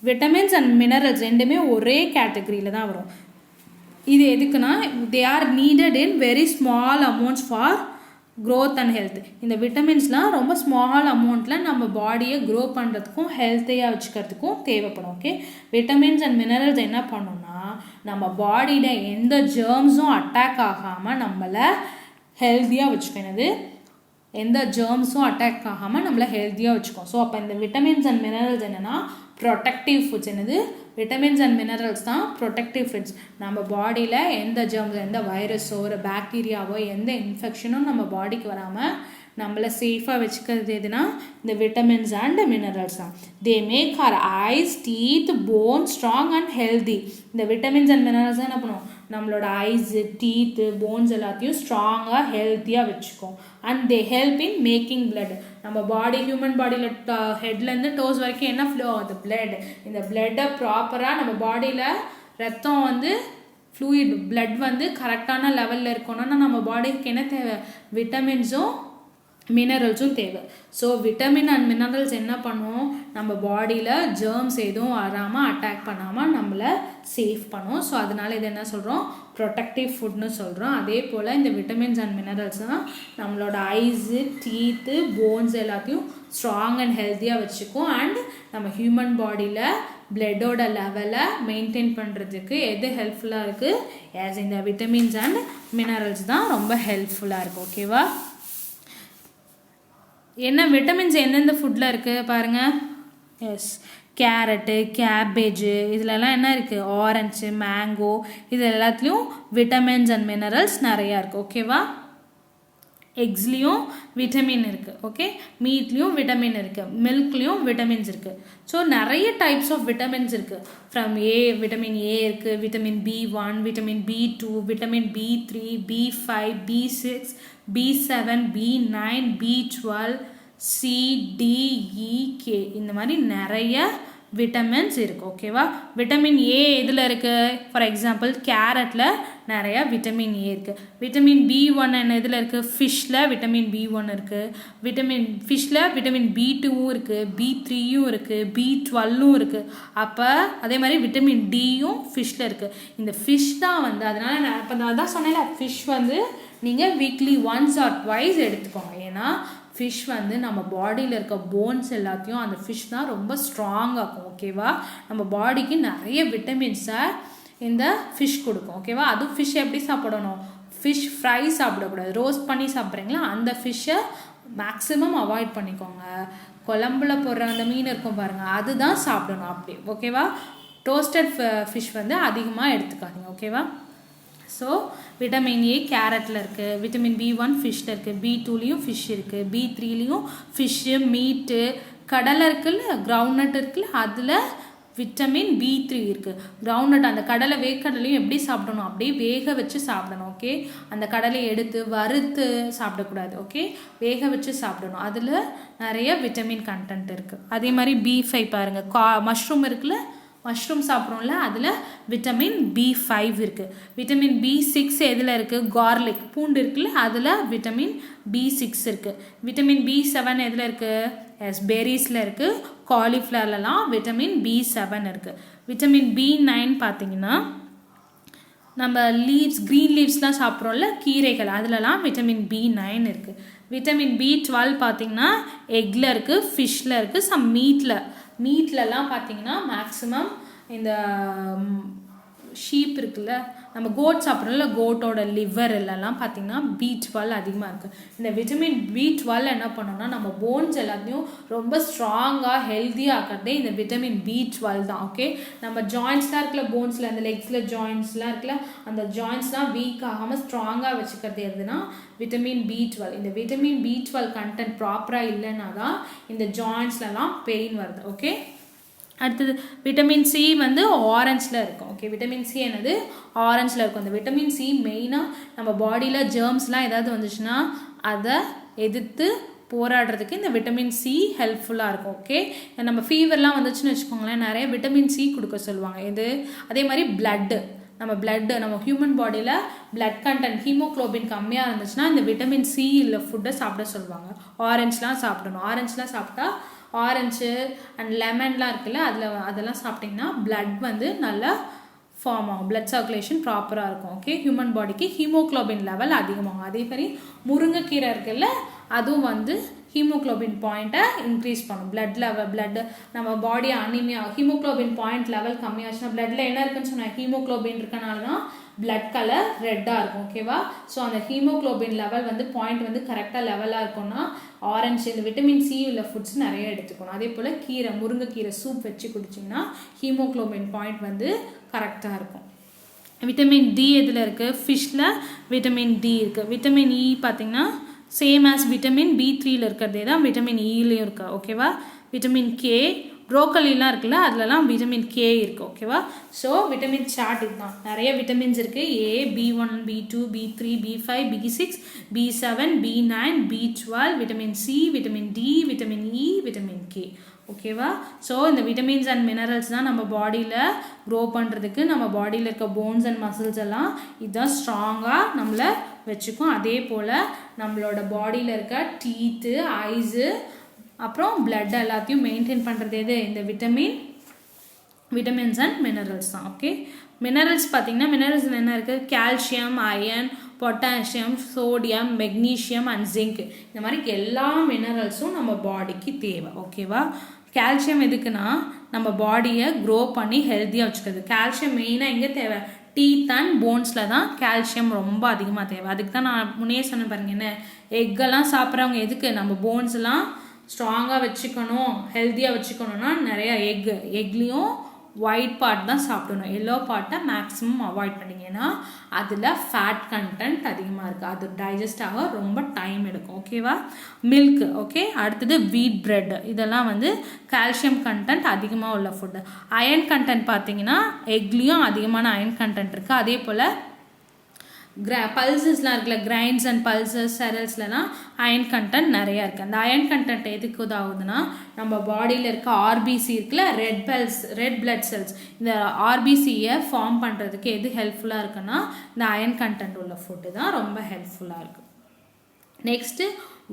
விட்டமின்ஸ் அண்ட் மினரல்ஸ் ரெண்டுமே ஒரே கேட்டகரியில் தான் வரும். இது எதுக்குன்னா they are needed in very small amounts for growth and health. இந்த விட்டமின்ஸ்லாம் ரொம்ப ஸ்மால் அமௌண்ட்டில் நம்ம பாடியை க்ரோ பண்ணுறதுக்கும் ஹெல்த்தியாக வச்சுக்கிறதுக்கும் தேவைப்படும். ஓகே, விட்டமின்ஸ் அண்ட் மினரல்ஸ் என்ன பண்ணணும்னா நம்ம பாடியில் எந்த ஜேர்ம்ஸும் அட்டாக் ஆகாமல் நம்மளை ஹெல்த்தியாக வச்சுக்கிறது, எந்த ஜேர்ம்ஸும் அட்டாக் ஆகாமல் நம்மளை ஹெல்த்தியாக வச்சுக்கோம். ஸோ அப்போ இந்த விட்டமின்ஸ் அண்ட் மினரல்ஸ் என்னென்னா ப்ரொடெக்டிவ் ஃபுட்ஸ். என்னது, விட்டமின்ஸ் அண்ட் மினரல்ஸ் தான் ப்ரொடெக்டிவ் ஃபுட்ஸ். நம்ம பாடியில் எந்த ஜெர்ம்ஸ், எந்த வைரஸோ ஒரு பாக்டீரியாவோ எந்த இன்ஃபெக்ஷனும் நம்ம பாடிக்கு வராமல் நம்மளை சேஃபாக வச்சுக்கிறது எதுனா இந்த விட்டமின்ஸ் அண்ட் மினரல்ஸ் தான். They make our eyes, teeth, bone strong and healthy. இந்த விட்டமின்ஸ் அண்ட் மினரல்ஸ் தான் என்ன பண்ணுவோம், நம்மளோட ஐஸு, டீத்து, போன்ஸ் எல்லாத்தையும் ஸ்ட்ராங்காக ஹெல்த்தியாக வச்சுக்கும். And they help in making blood. நம்ம பாடி, ஹியூமன் பாடியில் ஹெட்லேருந்து டோஸ் வரைக்கும் என்ன ஃப்ளோ ஆகுது, பிளட். இந்த பிளட்டை ப்ராப்பராக நம்ம பாடியில் ரத்தம் வந்து ஃப்ளூயிட் பிளட் வந்து கரெக்டான லெவலில் இருக்கணும்னா நம்ம பாடிக்கு என்ன தேவை, விட்டமின்ஸும் மினரல்ஸும் தேவை. ஸோ விட்டமின் அண்ட் மினரல்ஸ் என்ன பண்ணுவோம், நம்ம பாடியில் ஜேர்ம்ஸ் எதுவும் வராமல் அட்டாக் பண்ணாமல் நம்மளை சேஃப் பண்ணும். ஸோ அதனால இது என்ன சொல்கிறோம், ப்ரொடெக்டிவ் ஃபுட்னு சொல்கிறோம். அதே போல் இந்த விட்டமின்ஸ் அண்ட் மினரல்ஸ் தான் நம்மளோட ஐஸு, டீத்து, போன்ஸ் எல்லாத்தையும் ஸ்ட்ராங் அண்ட் ஹெல்த்தியாக வச்சுக்கும். அண்ட் நம்ம ஹியூமன் பாடியில் பிளட்டோட லெவலை மெயின்டைன் பண்ணுறதுக்கு எது ஹெல்ப்ஃபுல்லாக இருக்குது, ஆஸ் இந்த விட்டமின்ஸ் அண்ட் மினரல்ஸ் தான் ரொம்ப ஹெல்ப்ஃபுல்லாக இருக்குது. ஓகேவா, என்ன விட்டமின்ஸ் எந்தெந்த ஃபுட்டில் இருக்குது பாருங்கள். எஸ், கேரட்டு, கேபேஜு, இதிலலாம் என்ன இருக்குது, ஆரஞ்சு, மேங்கோ, இது எல்லாத்துலேயும் விட்டமின்ஸ் அண்ட் மினரல்ஸ் நிறையா இருக்குது. ஓகேவா, எக்ஸ்லேயும் விட்டமின் இருக்குது. ஓகே, மீட்லேயும் விட்டமின் இருக்குது, மில்க்லேயும் விட்டமின்ஸ் இருக்குது. ஸோ நிறைய டைப்ஸ் ஆஃப் விட்டமின்ஸ் இருக்குது. ஃப்ரம் விட்டமின் ஏ இருக்குது, vitamin B1, vitamin B2, vitamin B3, B5, B6, B7, B9, B12, C, D, E, K, இந்த மாதிரி நிறைய விட்டமின்ஸ் இருக்குது. ஓகேவா, விட்டமின் ஏ எதில் இருக்குது, ஃபார் எக்ஸாம்பிள் கேரட்டில் நிறையா விட்டமின் ஏ இருக்குது. விட்டமின் B1 எதில் இருக்குது, ஃபிஷ்ஷில் விட்டமின் B1 இருக்குது. ஃபிஷ்ஷில் விட்டமின் B2வும் இருக்குது, B3யும் இருக்குது, B12ம் இருக்குது. அப்போ அதே மாதிரி விட்டமின் Dயும் ஃபிஷ்ஷில் இருக்குது. இந்த ஃபிஷ் தான் வந்து அதனால் நான் இப்போ நான் தான் சொன்னேன்ல, ஃபிஷ் வந்து நீங்கள் வீக்லி ஒன்ஸ் ஆர் ட்வைஸ் எடுத்துக்கோங்க. ஏன்னா ஃபிஷ் வந்து நம்ம பாடியில் இருக்க போன்ஸ் எல்லாத்தையும் அந்த ஃபிஷ் தான் ரொம்ப ஸ்ட்ராங்காகும். ஓகேவா, நம்ம பாடிக்கு நிறைய விட்டமின்ஸை இந்த ஃபிஷ் கொடுக்கும். ஓகேவா, அதுவும் ஃபிஷ் எப்படி சாப்பிடணும், ஃபிஷ் ஃப்ரை சாப்பிடக்கூடாது, ரோஸ்ட் பண்ணி சாப்பிட்றீங்களா அந்த ஃபிஷ்ஷை மேக்ஸிமம் அவாய்ட் பண்ணிக்கோங்க. குழம்புல போடுற அந்த மீன் இருக்கும் பாருங்கள், அதுதான் சாப்பிடணும் அப்படி. ஓகேவா, டோஸ்டட் ஃபிஷ் வந்து அதிகமாக எடுத்துக்காதீங்க. ஓகேவா, ஸோ விட்டமின் ஏ கேரட்டில் இருக்குது, விட்டமின் B1 ஃபிஷ்ஷில் இருக்குது, B2லேயும் ஃபிஷ் இருக்குது, B3லேயும் ஃபிஷ்ஷு, மீட்டு, கடலை இருக்குல்ல, கிரவுண்ட்நட் இருக்குல்ல, அதில் விட்டமின் B3 இருக்குது. கிரவுண்ட்நட் அந்த கடலை வேர்க்கடலையும் எப்படி சாப்பிடணும், அப்படியே வேக வச்சு சாப்பிடணும். ஓகே, அந்த கடலையை எடுத்து வறுத்து சாப்பிடக்கூடாது. ஓகே, வேக வச்சு சாப்பிடணும். அதில் நிறைய விட்டமின் கண்டென்ட் இருக்குது. அதே மாதிரி B5 பாருங்கள், மஷ்ரூம் இருக்குல்ல, மஷ்ரூம் சாப்பிட்றோம்ல, அதில் விட்டமின் B5 இருக்குது. விட்டமின் B6 எதில் இருக்குது, கார்லிக் பூண்டு இருக்குல்ல, அதில் விட்டமின் B6 இருக்குது. விட்டமின் B7 எதில் இருக்குது, பெரிஸில் இருக்குது. காலிஃப்ளவர்லாம் விட்டமின் B7 இருக்குது. விட்டமின் B9 பார்த்தீங்கன்னா நம்ம க்ரீன் லீவ்ஸ்லாம் சாப்பிட்றோம்ல, கீரைகள், அதிலலாம் விட்டமின் B9 இருக்குது. விட்டமின் B12 பார்த்திங்கன்னா எக்கில் இருக்குது, ஃபிஷ்ஷில் இருக்குது, சம் மீட்லலாம் பார்த்திங்கன்னா மேக்ஸிமம் இந்த ஷீப் இருக்குல்ல, நம்ம கோட் சாப்பிட்றோம்ல, கோட்டோட லிவர் எல்லாம் பார்த்திங்கன்னா B12 அதிகமாக இருக்குது. இந்த விட்டமின் B12 என்ன பண்ணோம்னா நம்ம போன்ஸ் எல்லாத்தையும் ரொம்ப ஸ்ட்ராங்காக ஹெல்த்தியாக ஆக்கிறதே இந்த விட்டமின் B12 தான். ஓகே, நம்ம ஜாயின்ஸ்லாம் இருக்குல்ல, போன்ஸில் அந்த லெக்ஸில் ஜாயின்ஸ்லாம் இருக்குல்ல, அந்த ஜாயின்ஸ்லாம் வீக் ஆகாமல் ஸ்ட்ராங்காக வச்சுக்கிறது எதுனா விட்டமின் B12. இந்த விட்டமின் B12 கண்டென்ட் ப்ராப்பராக இல்லைன்னா தான் இந்த ஜாயின்ஸ்லலாம் பெயின் வருது. ஓகே, அடுத்தது விட்டமின் சி வந்து ஆரஞ்சில் இருக்கும். ஓகே, விட்டமின் சி என்னது, ஆரஞ்சில் இருக்கும். அந்த விட்டமின் சி மெயினாக நம்ம பாடியில் ஜெர்ம்ஸ்லாம் ஏதாவது வந்துச்சுன்னா அதை எதிர்த்து போராடுறதுக்கு இந்த விட்டமின் சி ஹெல்ப்ஃபுல்லாக இருக்கும். ஓகே, நம்ம ஃபீவர்லாம் வந்துச்சுன்னு வச்சுக்கோங்களேன், நிறைய விட்டமின் சி கொடுக்க சொல்லுவாங்க. இது அதே மாதிரி நம்ம ஹியூமன் பாடியில் பிளட் கண்டென்ட் ஹீமோக்ளோபின் கம்மியாக இருந்துச்சுன்னா இந்த விட்டமின் சி இல்லை ஃபுட்டை சாப்பிட சொல்லுவாங்க. ஆரஞ்சுலாம் சாப்பிடணும். ஆரஞ்சுலாம் சாப்பிட்டா ஆரஞ்சு அண்ட் லெமன்லாம் இருக்குல்ல, அதெல்லாம் சாப்பிட்டிங்கன்னா பிளட் வந்து நல்லா ஃபார்ம் ஆகும், பிளட் சர்க்குலேஷன் ப்ராப்பராக இருக்கும். ஓகே, ஹியூமன் பாடிக்கு ஹீமோக்ளோபின் லெவல் அதிகமாகும். அதே மாதிரி முருங்கைக்கீரை இருக்குல்ல, அதுவும் வந்து ஹீமோக்ளோபின் பாயிண்ட்டை இன்க்ரீஸ் பண்ணும். பிளட் நம்ம பாடி அனிமியா, ஹீமோக்ளோபின் பாயிண்ட் லெவல் கம்மியாச்சுன்னா பிளட்டில் என்ன இருக்குன்னு சொன்னால் ஹீமோக்ளோபின் இருக்கனால தான் பிளட் கலர் ரெட்டாக இருக்கும். ஓகேவா, ஸோ அந்த ஹீமோக்ளோபின் லெவல் வந்து பாயிண்ட் வந்து கரெக்டாக லெவலாக இருக்கும்னா ஆரஞ்சு இந்த விட்டமின் சி உள்ள ஃபுட்ஸ் நிறைய எடுத்துக்கணும். அதே போல் முருங்கைக்கீரை சூப் வச்சு குடிச்சிங்கன்னா ஹீமோக்ளோபின் பாயிண்ட் வந்து கரெக்டாக இருக்கும். விட்டமின் டி எதில் இருக்குது, ஃபிஷ்ஷில் விட்டமின் டி இருக்குது. விட்டமின் இ பார்த்திங்கன்னா சேம் ஆஸ் விட்டமின் B3ல இருக்கிறதே தான் விட்டமின் இலையும் இருக்குது. ஓகேவா, விட்டமின் கே, ப்ரோக்கலிலாம் இருக்குல்ல, அதுலலாம் விட்டமின் கே இருக்குது. ஓகேவா, ஸோ விட்டமின் சார்ட் இதுதான். நிறைய விட்டமின்ஸ் இருக்குது. A, B1, B2, B3, B5, B6, B7, B9, B12, vitamin C, vitamin D, vitamin E, vitamin K. ஓகேவா, ஸோ இந்த விட்டமின்ஸ் அண்ட் மினரல்ஸ் தான் நம்ம பாடியில் க்ரோ பண்ணுறதுக்கு, நம்ம பாடியில் இருக்க போன்ஸ் அண்ட் மசில்ஸ் எல்லாம் இதுதான் ஸ்ட்ராங்காக நம்மளை வச்சுக்கும். அதே போல் நம்மளோட பாடியில் இருக்க டீத்து, ஐஸு, அப்புறம் பிளட் எல்லாத்தையும் மெயின்டைன் பண்ணுறது எது, இந்த விட்டமின்ஸ் அண்ட் மினரல்ஸ் தான். ஓகே, மினரல்ஸ் பார்த்திங்கன்னா மினரல்ஸ் என்ன இருக்குது, calcium, iron, potassium, sodium, magnesium and zinc. இந்த மாதிரி எல்லா மினரல்ஸும் நம்ம பாடிக்கு தேவை. ஓகேவா, கால்சியம் எதுக்குன்னா நம்ம பாடியை க்ரோ பண்ணி ஹெல்த்தியாக வச்சுக்கிறது. கால்சியம் மெயினாக எங்கே தேவை, டீத் அண்ட் போன்ஸில் தான் கால்சியம் ரொம்ப அதிகமாக தேவை. அதுக்கு தான் நான் முன்னே சொன்ன பாருங்க, என்ன எக்கெல்லாம் சாப்பிட்றவங்க எதுக்கு, நம்ம போன்ஸ்லாம் ஸ்ட்ராங்காக வச்சுக்கணும், ஹெல்த்தியாக வச்சுக்கணுன்னா நிறைய எக்லேயும் ஒயிட் பார்ட் தான் சாப்பிடணும். எல்லோ பார்ட்டை மேக்ஸிமம் அவாய்ட் பண்ணிங்கன்னா அதில் ஃபேட் கண்டென்ட் அதிகமாக இருக்குது, அது டைஜஸ்ட் ஆக ரொம்ப டைம் எடுக்கும். ஓகேவா, மில்க். ஓகே, அடுத்தது வீட் பிரெட், இதெல்லாம் வந்து கால்சியம் கண்டென்ட் அதிகமாக உள்ள ஃபுட்டு. அயன் கண்டென்ட் பார்த்தீங்கன்னா எக்லேயும் அதிகமான அயன் கண்டென்ட் இருக்குது. அதே போல் பல்சஸ்லாம் இருக்குல்ல, கிரைன்ஸ் அண்ட் பல்சஸ், செரல்ஸ்லாம் அயன் கண்டென்ட் நிறையா இருக்குது. அந்த அயன் கண்டென்ட் எதுக்கு உதாகுதுன்னா நம்ம பாடியில் இருக்க ஆர்பிசி இருக்குல்ல, ரெட் பிளட் செல்ஸ், இந்த ஆர்பிசியை ஃபார்ம் பண்ணுறதுக்கு எது ஹெல்ப்ஃபுல்லாக இருக்குன்னா இந்த அயன் கண்டென்ட் உள்ள ஃபுட்டு தான் ரொம்ப ஹெல்ப்ஃபுல்லாக இருக்குது. Next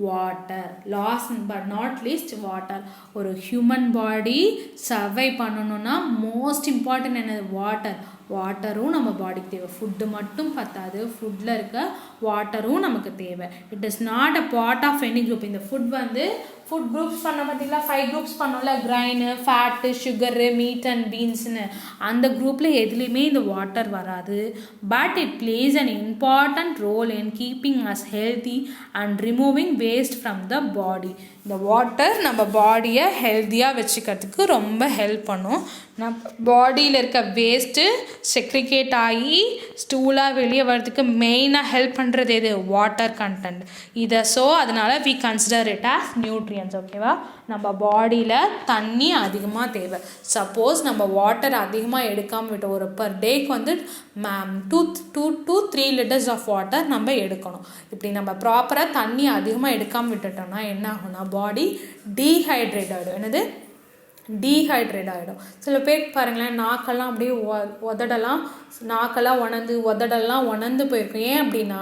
water, last but not least water. ஒரு ஹியூமன் பாடி சர்வை பண்ணணுன்னா மோஸ்ட் இம்பார்ட்டன்ட் என்னது, வாட்டரும் நம்ம பாடிக்கு தேவை. ஃபுட்டு மட்டும் பத்தாது, ஃபுட்டில் இருக்க வாட்டரும் நமக்கு தேவை. It is not a part of any group. இந்த ஃபுட் குரூப்ஸ் பண்ண பார்த்தீங்களா, 5 குரூப்ஸ் பண்ணோம்ல, grain, fat, sugar, meat and பீன்ஸ்னு. அந்த குரூப்பில் எதுலேயுமே இந்த வாட்டர் வராது. But it plays an important role in keeping us healthy and removing waste from the body. இந்த வாட்டர் நம்ம பாடியை ஹெல்த்தியாக வச்சுக்கிறதுக்கு ரொம்ப ஹெல்ப் பண்ணும். நம்ம பாடியில் இருக்க வேஸ்ட்டு செக்ரிகேட் ஆகி ஸ்டூலாக வெளியே வர்றதுக்கு மெயினாக ஹெல்ப் பண்ணுறது எது? Water content. இதை அதனால் we consider it as nutrients. ஓகேவா? நம்ம பாடியில் தண்ணி அதிகமாக தேவை. சப்போஸ் நம்ம வாட்டர் அதிகமாக எடுக்காமல் விட்டோம், ஒரு பர் டேக்கு வந்து 2 to 3 liters ஆஃப் வாட்டர் நம்ம எடுக்கணும். இப்படி நம்ம ப்ராப்பராக தண்ணி அதிகமாக எடுக்காமல் விட்டுட்டோம்னா என்ன ஆகும்னா பாடி டீஹைட்ரேட் ஆகிடும். என்னது? டீஹைட்ரேட் ஆகிடும். சில பேர் பாருங்களேன், நாக்கெல்லாம் அப்படியே நாக்கெல்லாம் உணர்ந்து போயிருக்கும். ஏன் அப்படின்னா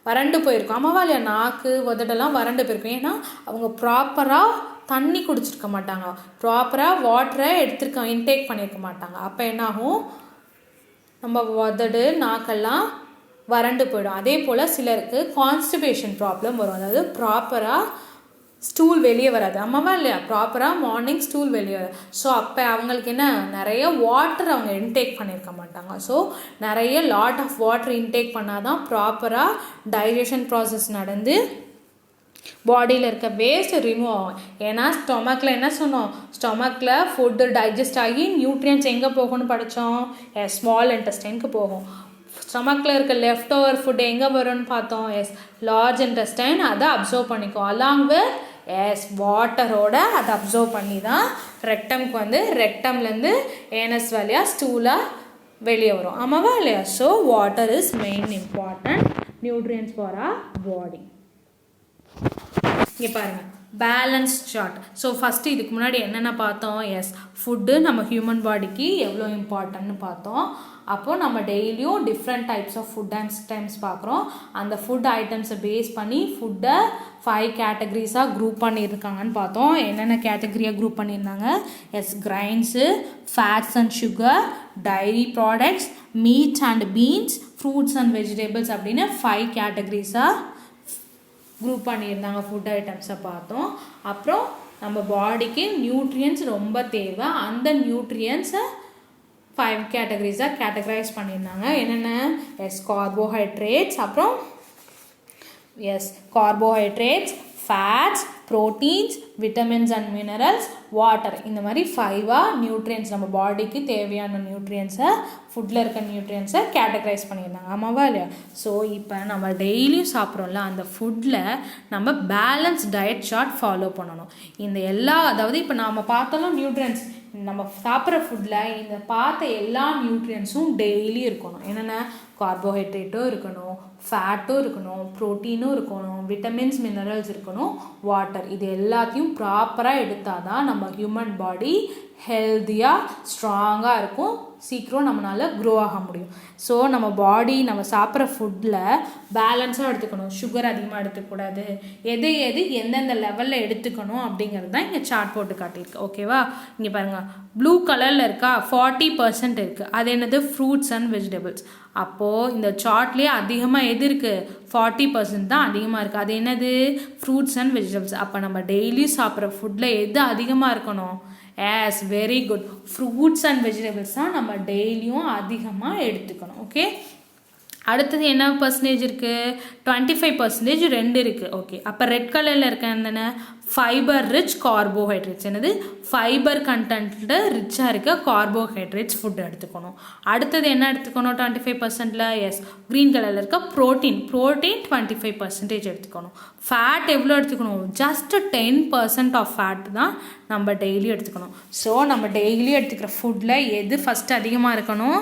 வறண்டு போயிருக்கும். ஆமாவா இல்லையா? நாக்கு உதடெல்லாம் வறண்டு போயிருக்கும். ஏன்னா அவங்க ப்ராப்பராக தண்ணி குடிச்சிருக்க மாட்டாங்க, ப்ராப்பராக வாட்டரை இன்டேக் பண்ணியிருக்க மாட்டாங்க. அப்போ என்னாகும்? நம்ம உதடு நாக்கெல்லாம் வறண்டு போயிடும். அதே போல் சிலருக்கு கான்ஸ்டிபேஷன் ப்ராப்ளம் வரும். அதாவது ப்ராப்பராக ஸ்டூல் வெளியே வராது. ஆமாவா இல்லையா? ப்ராப்பராக மார்னிங் ஸ்டூல் வெளியே வராது. ஸோ அப்போ அவங்களுக்கு என்ன, நிறைய வாட்டர் அவங்க இன்டேக் பண்ணியிருக்க மாட்டாங்க. ஸோ நிறைய லாட் ஆஃப் வாட்டர் இன்டேக் பண்ணால் தான் ப்ராப்பராக டைஜஷன் ப்ராசஸ் நடந்து பாடியில் இருக்க வேஸ்ட் ரிமூவ் ஆகும். ஏன்னா ஸ்டொமக்கில் என்ன சொன்னோம்? ஸ்டொமக்கில் ஃபுட்டு டைஜஸ்ட் ஆகி நியூட்ரியன்ஸ் எங்கே போகும்னு படித்தோம்? ஸ்மால் இன்டெஸ்டைனுக்கு போகும். ஸ்டொமக்கில் இருக்க லெஃப்ட் ஓவர் ஃபுட் எங்கே வரும்னு பார்த்தோம்? லார்ஜ் இன்டெஸ்டைன் அதை அப்சர்வ் பண்ணிக்கும். அலாங் வித் வாட்டரோட அதை அப்சர்வ் பண்ணி தான் ரெக்டம்க்கு வந்து ரெக்டம்லேருந்து ஏனஸ் வழியாக ஸ்டூலாக வெளியே வரும். ஆமாவா இல்லையா? So water is main important nutrients for our body. இங்கே பாருங்கள், பேலன்ஸ் சார்ட். ஸோ ஃபஸ்ட்டு இதுக்கு முன்னாடி என்னென்ன பார்த்தோம்? ஃபுட்டு நம்ம ஹியூமன் பாடிக்கு எவ்வளோ இம்பார்ட்டன்ட்னு பார்த்தோம். அப்போது நம்ம டெய்லியும் different types of food items பார்க்குறோம். அந்த ஃபுட் ஐட்டம்ஸை பேஸ் பண்ணி ஃபுட்டை 5 கேட்டகரிஸாக குரூப் பண்ணியிருக்காங்கன்னு பார்த்தோம். என்னென்ன கேட்டகரியாக குரூப் பண்ணியிருந்தாங்க? கிரைன்ஸு, fats and sugar, diary products, meets and beans, fruits and vegetables அப்படின்னு 5 கேட்டகரிஸாக குரூப் பண்ணியிருந்தாங்க. ஃபுட் ஐட்டம்ஸை பார்த்தோம். அப்புறம் நம்ம பாடிக்கு நியூட்ரியன்ஸ் ரொம்ப தேவை. அந்த நியூட்ரியன்ஸை 5 கேட்டகரிஸாக கேட்டகரைஸ் பண்ணியிருந்தாங்க. என்னென்ன? கார்போஹைட்ரேட்ஸ், அப்புறம் carbohydrates, fats, proteins, vitamins and minerals, water. இந்த மாதிரி 5 நியூட்ரியன்ஸ் நம்ம பாடிக்கு தேவையான நியூட்ரியன்ஸை, ஃபுட்டில் இருக்க நியூட்ரியன்ஸை கேட்டகரைஸ் பண்ணியிருந்தாங்க. ஆமாவா இல்லையா? ஸோ இப்போ நம்ம டெய்லியும் சாப்பிட்றோம்ல, அந்த ஃபுட்டில் நம்ம பேலன்ஸ் டயட் சார்ட் ஃபாலோ பண்ணணும். இந்த அதாவது இப்போ நம்ம பார்த்தாலும் நியூட்ரியன்ஸ் நம்ம சாப்பிட்ற ஃபுட்டில் இந்த பார்த்த எல்லா நியூட்ரியன்ஸும் டெய்லி இருக்கணும். என்னென்ன? கார்போஹைட்ரேட்டும் இருக்கணும், ஃபேட்டும் இருக்கணும், ப்ரோட்டீனும் இருக்கணும், விட்டமின்ஸ் மினரல்ஸ் இருக்கணும், வாட்டர். இது எல்லாத்தையும் ப்ராப்பராக எடுத்தால் தான் நம்ம ஹியூமன் பாடி ஹெல்த்தியாக ஸ்ட்ராங்காக இருக்கும், சீக்கிரம் நம்மளால் க்ரோ ஆக முடியும். ஸோ நம்ம பாடி நம்ம சாப்பிட்ற ஃபுட்டில் பேலன்ஸாக எடுத்துக்கணும். சுகர் அதிகமாக எடுத்துக்கூடாது, எது எந்தெந்த லெவலில் எடுத்துக்கணும் அப்படிங்கிறது தான் இங்கே சார்ட் போட்டு காட்டியிருக்கு. ஓகேவா? இங்கே பாருங்கள், ப்ளூ கலரில் இருக்கா? 40% இருக்குது. அது என்னது? Fruits and vegetables. அப்போது இந்த சார்ட்லேயே அதிகமாக எது இருக்குது? 40% தான் அதிகமாக இருக்குது. அது என்னது? Fruits and vegetables. அப்போ நம்ம டெய்லி சாப்பிட்ற ஃபுட்டில் எது அதிகமாக இருக்கணும்? Very good, fruits and vegetables தான் நம்ம டெய்லியும் அதிகமாக எடுத்துக்கணும். ஓகே, அடுத்தது என்ன பர்சன்டேஜ் இருக்குது? 25% 2 இருக்குது. ஓகே, அப்போ ரெட் கலரில் இருக்க என்னென்ன? Fibre rich carbohydrates. என்னது? ஃபைபர் கண்டென்ட்டு ரிச்சாக இருக்க கார்போஹைட்ரேட்ஸ் ஃபுட் எடுத்துக்கணும். அடுத்தது என்ன எடுத்துக்கணும்? 25%ல் க்ரீன் கலரில் இருக்க ப்ரோட்டீன் 25% எடுத்துக்கணும். ஃபேட் எவ்வளோ எடுத்துக்கணும்? ஜஸ்ட் 10% ஆஃப் ஃபேட் தான் நம்ம டெய்லி எடுத்துக்கணும். ஸோ நம்ம டெய்லி எடுத்துக்கிற ஃபுட்டில் எது ஃபஸ்ட்டு அதிகமாக இருக்கணும்?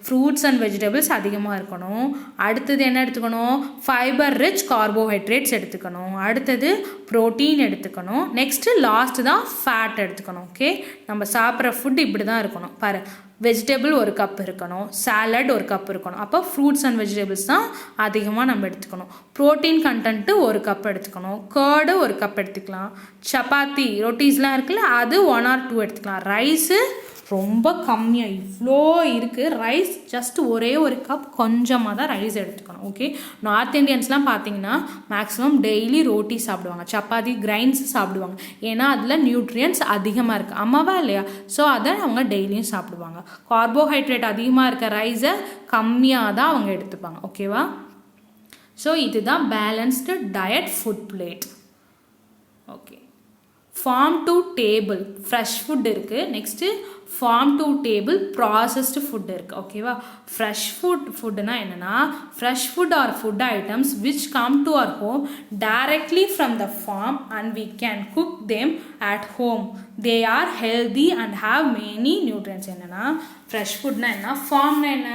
ஃப்ரூட்ஸ் அண்ட் வெஜிடபிள்ஸ் அதிகமாக இருக்கணும். அடுத்தது என்ன எடுத்துக்கணும்? ஃபைபர் ரிச் கார்போஹைட்ரேட்ஸ் எடுத்துக்கணும். அடுத்தது ப்ரோட்டீன் எடுத்துக்கணும். நெக்ஸ்ட்டு லாஸ்ட்டு தான் ஃபேட் எடுத்துக்கணும். ஓகே, நம்ம சாப்பிட்ற ஃபுட் இப்படி தான் இருக்கணும். பாரு, வெஜிடபிள் 1 கப் இருக்கணும், சாலட் 1 கப் இருக்கணும். அப்போ ஃப்ரூட்ஸ் அண்ட் வெஜிடபிள்ஸ் தான் அதிகமாக நம்ம எடுத்துக்கணும். ப்ரோட்டீன் கண்டென்ட்டு 1 கப் எடுத்துக்கணும். கர்டு 1 கப் எடுத்துக்கலாம். சப்பாத்தி ரொட்டீஸ்லாம் இருக்குல்ல, அது 1 or 2 எடுத்துக்கலாம். ரைஸு ரொம்ப கம்மியாக இவ்வளோ இருக்குது. ரைஸ் ஜஸ்ட் ஒரே 1 கப் கொஞ்சமாக தான் ரைஸ் எடுத்துக்கணும். ஓகே, நார்த் இண்டியன்ஸ்லாம் பார்த்தீங்கன்னா மேக்ஸிமம் டெய்லி ரோட்டி சாப்பிடுவாங்க, சப்பாத்தி கிரைன்ஸ் சாப்பிடுவாங்க. ஏன்னா அதில் நியூட்ரியன்ஸ் அதிகமாக இருக்குது. ஆமாவா இல்லையா? ஸோ அதை அவங்க டெய்லியும் சாப்பிடுவாங்க. கார்போஹைட்ரேட் அதிகமாக இருக்க ரைஸை கம்மியாக தான் அவங்க எடுத்துப்பாங்க. ஓகேவா? ஸோ இதுதான் balanced diet food plate. Okay, farm to table fresh food இருக்குது. Next farm to table processed food இருக்குது. ஓகேவா? fresh foodனா என்னன்னா fresh food or food items which come to our home directly from the farm and we can cook them at home. They are healthy and have many nutrients. என்னன்னா fresh foodனா என்ன, farmனா என்ன,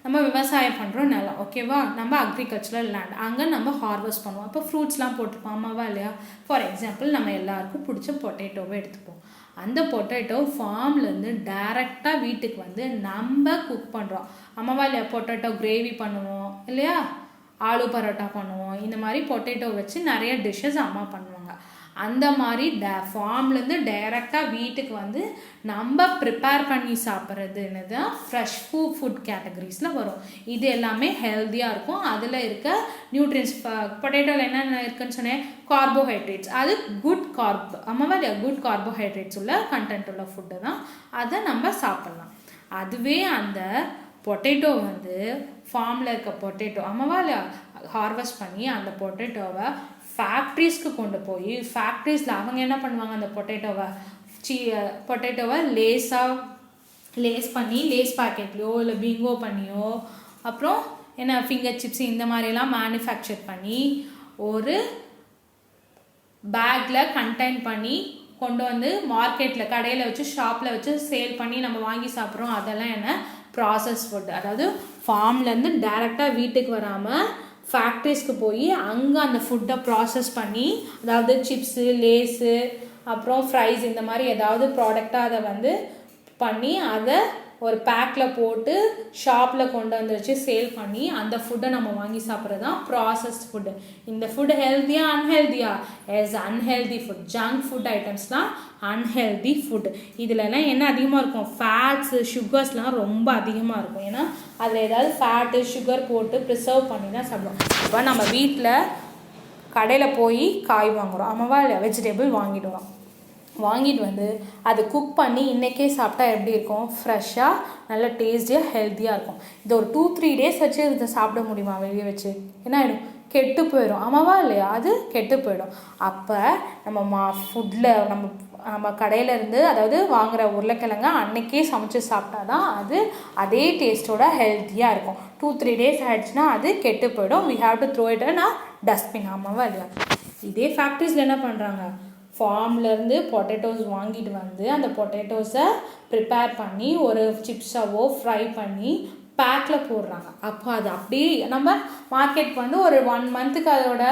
நம்ம விவசாயம் பண்ணுறோம் நிலம். ஓகேவா? நம்ம அக்ரிகல்ச்சரல் லேண்ட், அங்கே நம்ம ஹார்வெஸ்ட் பண்ணுவோம். அப்போ ஃப்ரூட்ஸ்லாம் போட்டுப்போம், ஆமாவா இல்லையா? ஃபார் எக்ஸாம்பிள் நம்ம எல்லாருக்கும் பிடிச்ச பொட்டேட்டோவை எடுத்துப்போம். அந்த பொட்டேட்டோ ஃபார்ம்லேருந்து டைரெக்டாக வீட்டுக்கு வந்து நம்ம குக் பண்ணுறோம், ஆமாவா இல்லையா? பொட்டேட்டோ கிரேவி பண்ணுவோம் இல்லையா, ஆலு பரோட்டா பண்ணுவோம். இந்த மாதிரி பொட்டேட்டோ வச்சு நிறைய டிஷ்ஷஸ் அம்மா பண்ணுவாங்க. அந்த மாதிரி ஃபார்ம்லேருந்து டைரெக்டாக வீட்டுக்கு வந்து நம்ம ப்ரிப்பேர் பண்ணி சாப்பிட்றது என்னது ஃப்ரெஷ் ஃபுட் கேட்டகரிஸில் வரும். இது எல்லாமே ஹெல்த்தியாக இருக்கும். அதில் இருக்க நியூட்ரியன்ஸ், பொட்டேட்டோவில் என்னென்ன இருக்குன்னு சொன்னேன், கார்போஹைட்ரேட்ஸ், அது குட் ஆமாவா இல்லையா, குட் கார்போஹைட்ரேட்ஸ் உள்ள கண்டென்ட் உள்ள ஃபுட்டு தான், அதை நம்ம சாப்பிட்லாம். அதுவே அந்த பொட்டேட்டோ வந்து ஃபார்மில் இருக்க பொட்டேட்டோ, ஆமாவா இல்லையா, ஹார்வெஸ்ட் பண்ணி அந்த பொட்டேட்டோவை ஃபேக்ட்ரிஸ்க்கு கொண்டு போய் ஃபேக்ட்ரிஸில் அவங்க என்ன பண்ணுவாங்க, அந்த பொட்டேட்டோவை லேஸ் பண்ணி லேஸ் பாக்கெட்லையோ இல்லை பிங்கோ பண்ணியோ, அப்புறம் என்ன ஃபிங்கர் சிப்ஸ் இந்த மாதிரிலாம் மேனுஃபேக்சர் பண்ணி ஒரு பேக்கில் கண்டெயின் பண்ணி கொண்டு வந்து மார்க்கெட்டில் கடையில் வச்சு ஷாப்பில் வச்சு சேல் பண்ணி நம்ம வாங்கி சாப்பிட்றோம். அதெல்லாம் என்ன, ப்ராசஸ் ஃபுட். அதாவது ஃபார்ம்லேருந்து டைரெக்டாக வீட்டுக்கு வராமல் ஃபேக்ட்ரிஸ்க்கு போய் அங்கே அந்த ஃபுட்டை ப்ராசஸ் பண்ணி, அதாவது சிப்ஸு, லேஸு, அப்புறம் ஃப்ரைஸ் இந்த மாதிரி ஏதாவது ப்ராடக்டாக அதை வந்து பண்ணி அதை ஒரு பேக்கில் போட்டு ஷாப்பில் கொண்டு வந்து வச்சு சேல் பண்ணி அந்த ஃபுட்டை நம்ம வாங்கி சாப்பிட்றது தான் ப்ராசஸ்ட் ஃபுட்டு. இந்த ஃபுட் ஹெல்த்தியா அன்ஹெல்த்தியா? Yes, unhealthy food. Junk food ஐட்டம்ஸ்லாம் அன்ஹெல்தி ஃபுட். இதிலலாம் என்ன அதிகமாக இருக்கும், ஃபேட்ஸு, சுகர்ஸ்லாம் ரொம்ப அதிகமாக இருக்கும். ஏன்னா அதில் ஏதாவது ஃபேட்டு, சுகர் போட்டு ப்ரிசர்வ் பண்ணி தான் சாப்பிடுவோம். இப்போ நம்ம வீட்டில் கடையில் போய் காய் வாங்குகிறோம், ஆமாவா இல்லையா, வெஜிடபிள் வாங்கிட்டு வந்து அது குக் பண்ணி இன்றைக்கே சாப்பிட்டா எப்படி இருக்கும், ஃப்ரெஷ்ஷாக நல்ல டேஸ்டியாக ஹெல்த்தியாக இருக்கும். இது ஒரு 2-3 டேஸ் வச்சு இதை சாப்பிட முடியுமா வெளியே வச்சு? என்ன ஆகிடும், கெட்டு போயிடும், ஆமாவா இல்லையா, அது கெட்டு போயிடும். அப்போ நம்ம ஃபுட்டில் நம்ம கடையிலேருந்து அதாவது வாங்குகிற உருளைக்கிழங்க அன்றைக்கே சமைச்சு சாப்பிட்டா தான் அது அதே டேஸ்ட்டோட ஹெல்த்தியாக இருக்கும். 2-3 டேஸ் ஆகிடுச்சுன்னா அது கெட்டு போயிடும். We have to throw it in a dustbin, ஆமாவா இல்லையா? இதே ஃபேக்ட்ரிஸில் என்ன பண்ணுறாங்க, ஃபார்ம்லேருந்து பொட்டேட்டோஸ் வாங்கிட்டு வந்து அந்த பொட்டேட்டோஸை ப்ரிப்பேர் பண்ணி ஒரு சிப்ஸாவோ ஃப்ரை பண்ணி பேக்கில் போடுறாங்க. அப்போ அது அப்படியே நம்ம மார்க்கெட்டுக்கு வந்து ஒரு 1 மந்த்துக்கு அதோட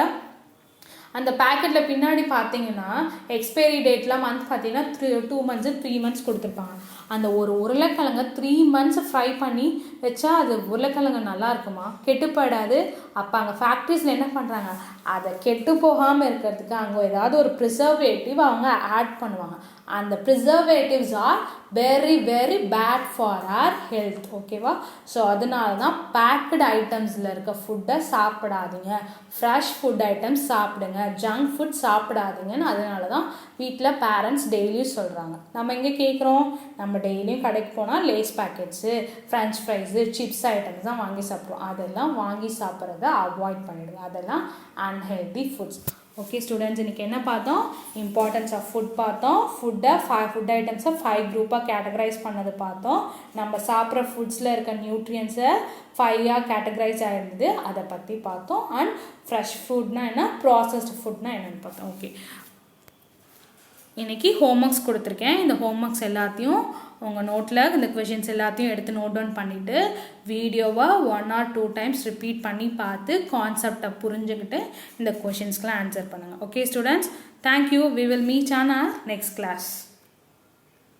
அந்த பேக்கெட்டில் பின்னாடி பார்த்தீங்கன்னா எக்ஸ்பைரி டேட்லாம் மந்த் பார்த்தீங்கன்னா 2 months 3 months கொடுத்துருப்பாங்க. அந்த ஒரு உருளைக்கிழங்க 3 months ஃப்ரை பண்ணி வச்சா அது உருளைக்கிழங்கு நல்லா இருக்குமா? கெட்டு போயிடாது. அப்போ அங்கே ஃபேக்ட்ரிஸில் என்ன பண்ணுறாங்க, அதை கெட்டு போகாமல் இருக்கிறதுக்கு அங்கே ஏதாவது ஒரு ப்ரிசர்வேட்டிவ் அவங்க ஆட் பண்ணுவாங்க. அந்த preservatives are very very bad for our health. ஓகேவா? ஸோ அதனால தான் பேக்கடு ஐட்டம்ஸில் இருக்க ஃபுட்டை சாப்பிடாதீங்க, ஃப்ரெஷ் ஃபுட் ஐட்டம்ஸ் சாப்பிடுங்க, ஜங்க் ஃபுட் சாப்பிடாதீங்கன்னு அதனால தான் வீட்டில் பேரண்ட்ஸ் டெய்லியும் சொல்கிறாங்க. நம்ம எங்கே கேட்குறோம், நம்ம டெய்லியும் கடைக்கு போனால் Lay's packets, French fries, chips items தான் வாங்கி சாப்பிட்றோம். அதெல்லாம் வாங்கி சாப்பிட்றத அவாய்ட் பண்ணிவிடுங்க. அதெல்லாம் அன்ஹெல்தி ஃபுட்ஸ். ஓகே ஸ்டூடெண்ட்ஸ், இன்றைக்கி என்ன பார்த்தோம், இம்பார்ட்டன்ஸ் ஆஃப் ஃபுட் பார்த்தோம். ஃபுட் ஐட்டம்ஸை 5 குரூப்பாக கேட்டகரைஸ் பண்ணது பார்த்தோம். நம்ம சாப்பிட்ற ஃபுட்ஸில் இருக்க நியூட்ரியன்ஸை 5ஆக கேட்டகரைஸ் ஆகிருந்தது, அதை பற்றி பார்த்தோம். அண்ட் ஃப்ரெஷ் ஃபுட்னா என்ன, ப்ராசஸ்டு ஃபுட்னா என்னென்னு பார்த்தோம். ஓகே, இன்றைக்கி ஹோம்ஒர்க்ஸ் கொடுத்துருக்கேன். இந்த ஹோம்ஒர்க்ஸ் எல்லாத்தையும் உங்கள் நோட்டில் இந்த கொஷின்ஸ் எல்லாத்தையும் எடுத்து நோட் டவுன் பண்ணிவிட்டு வீடியோவை 1 or 2 times ரிப்பீட் பண்ணி பார்த்து கான்செப்டை புரிஞ்சுக்கிட்டு இந்த கொஷின்ஸ்க்கெலாம் ஆன்சர் பண்ணுங்கள். Okay students, thank you. We will meet on our next class.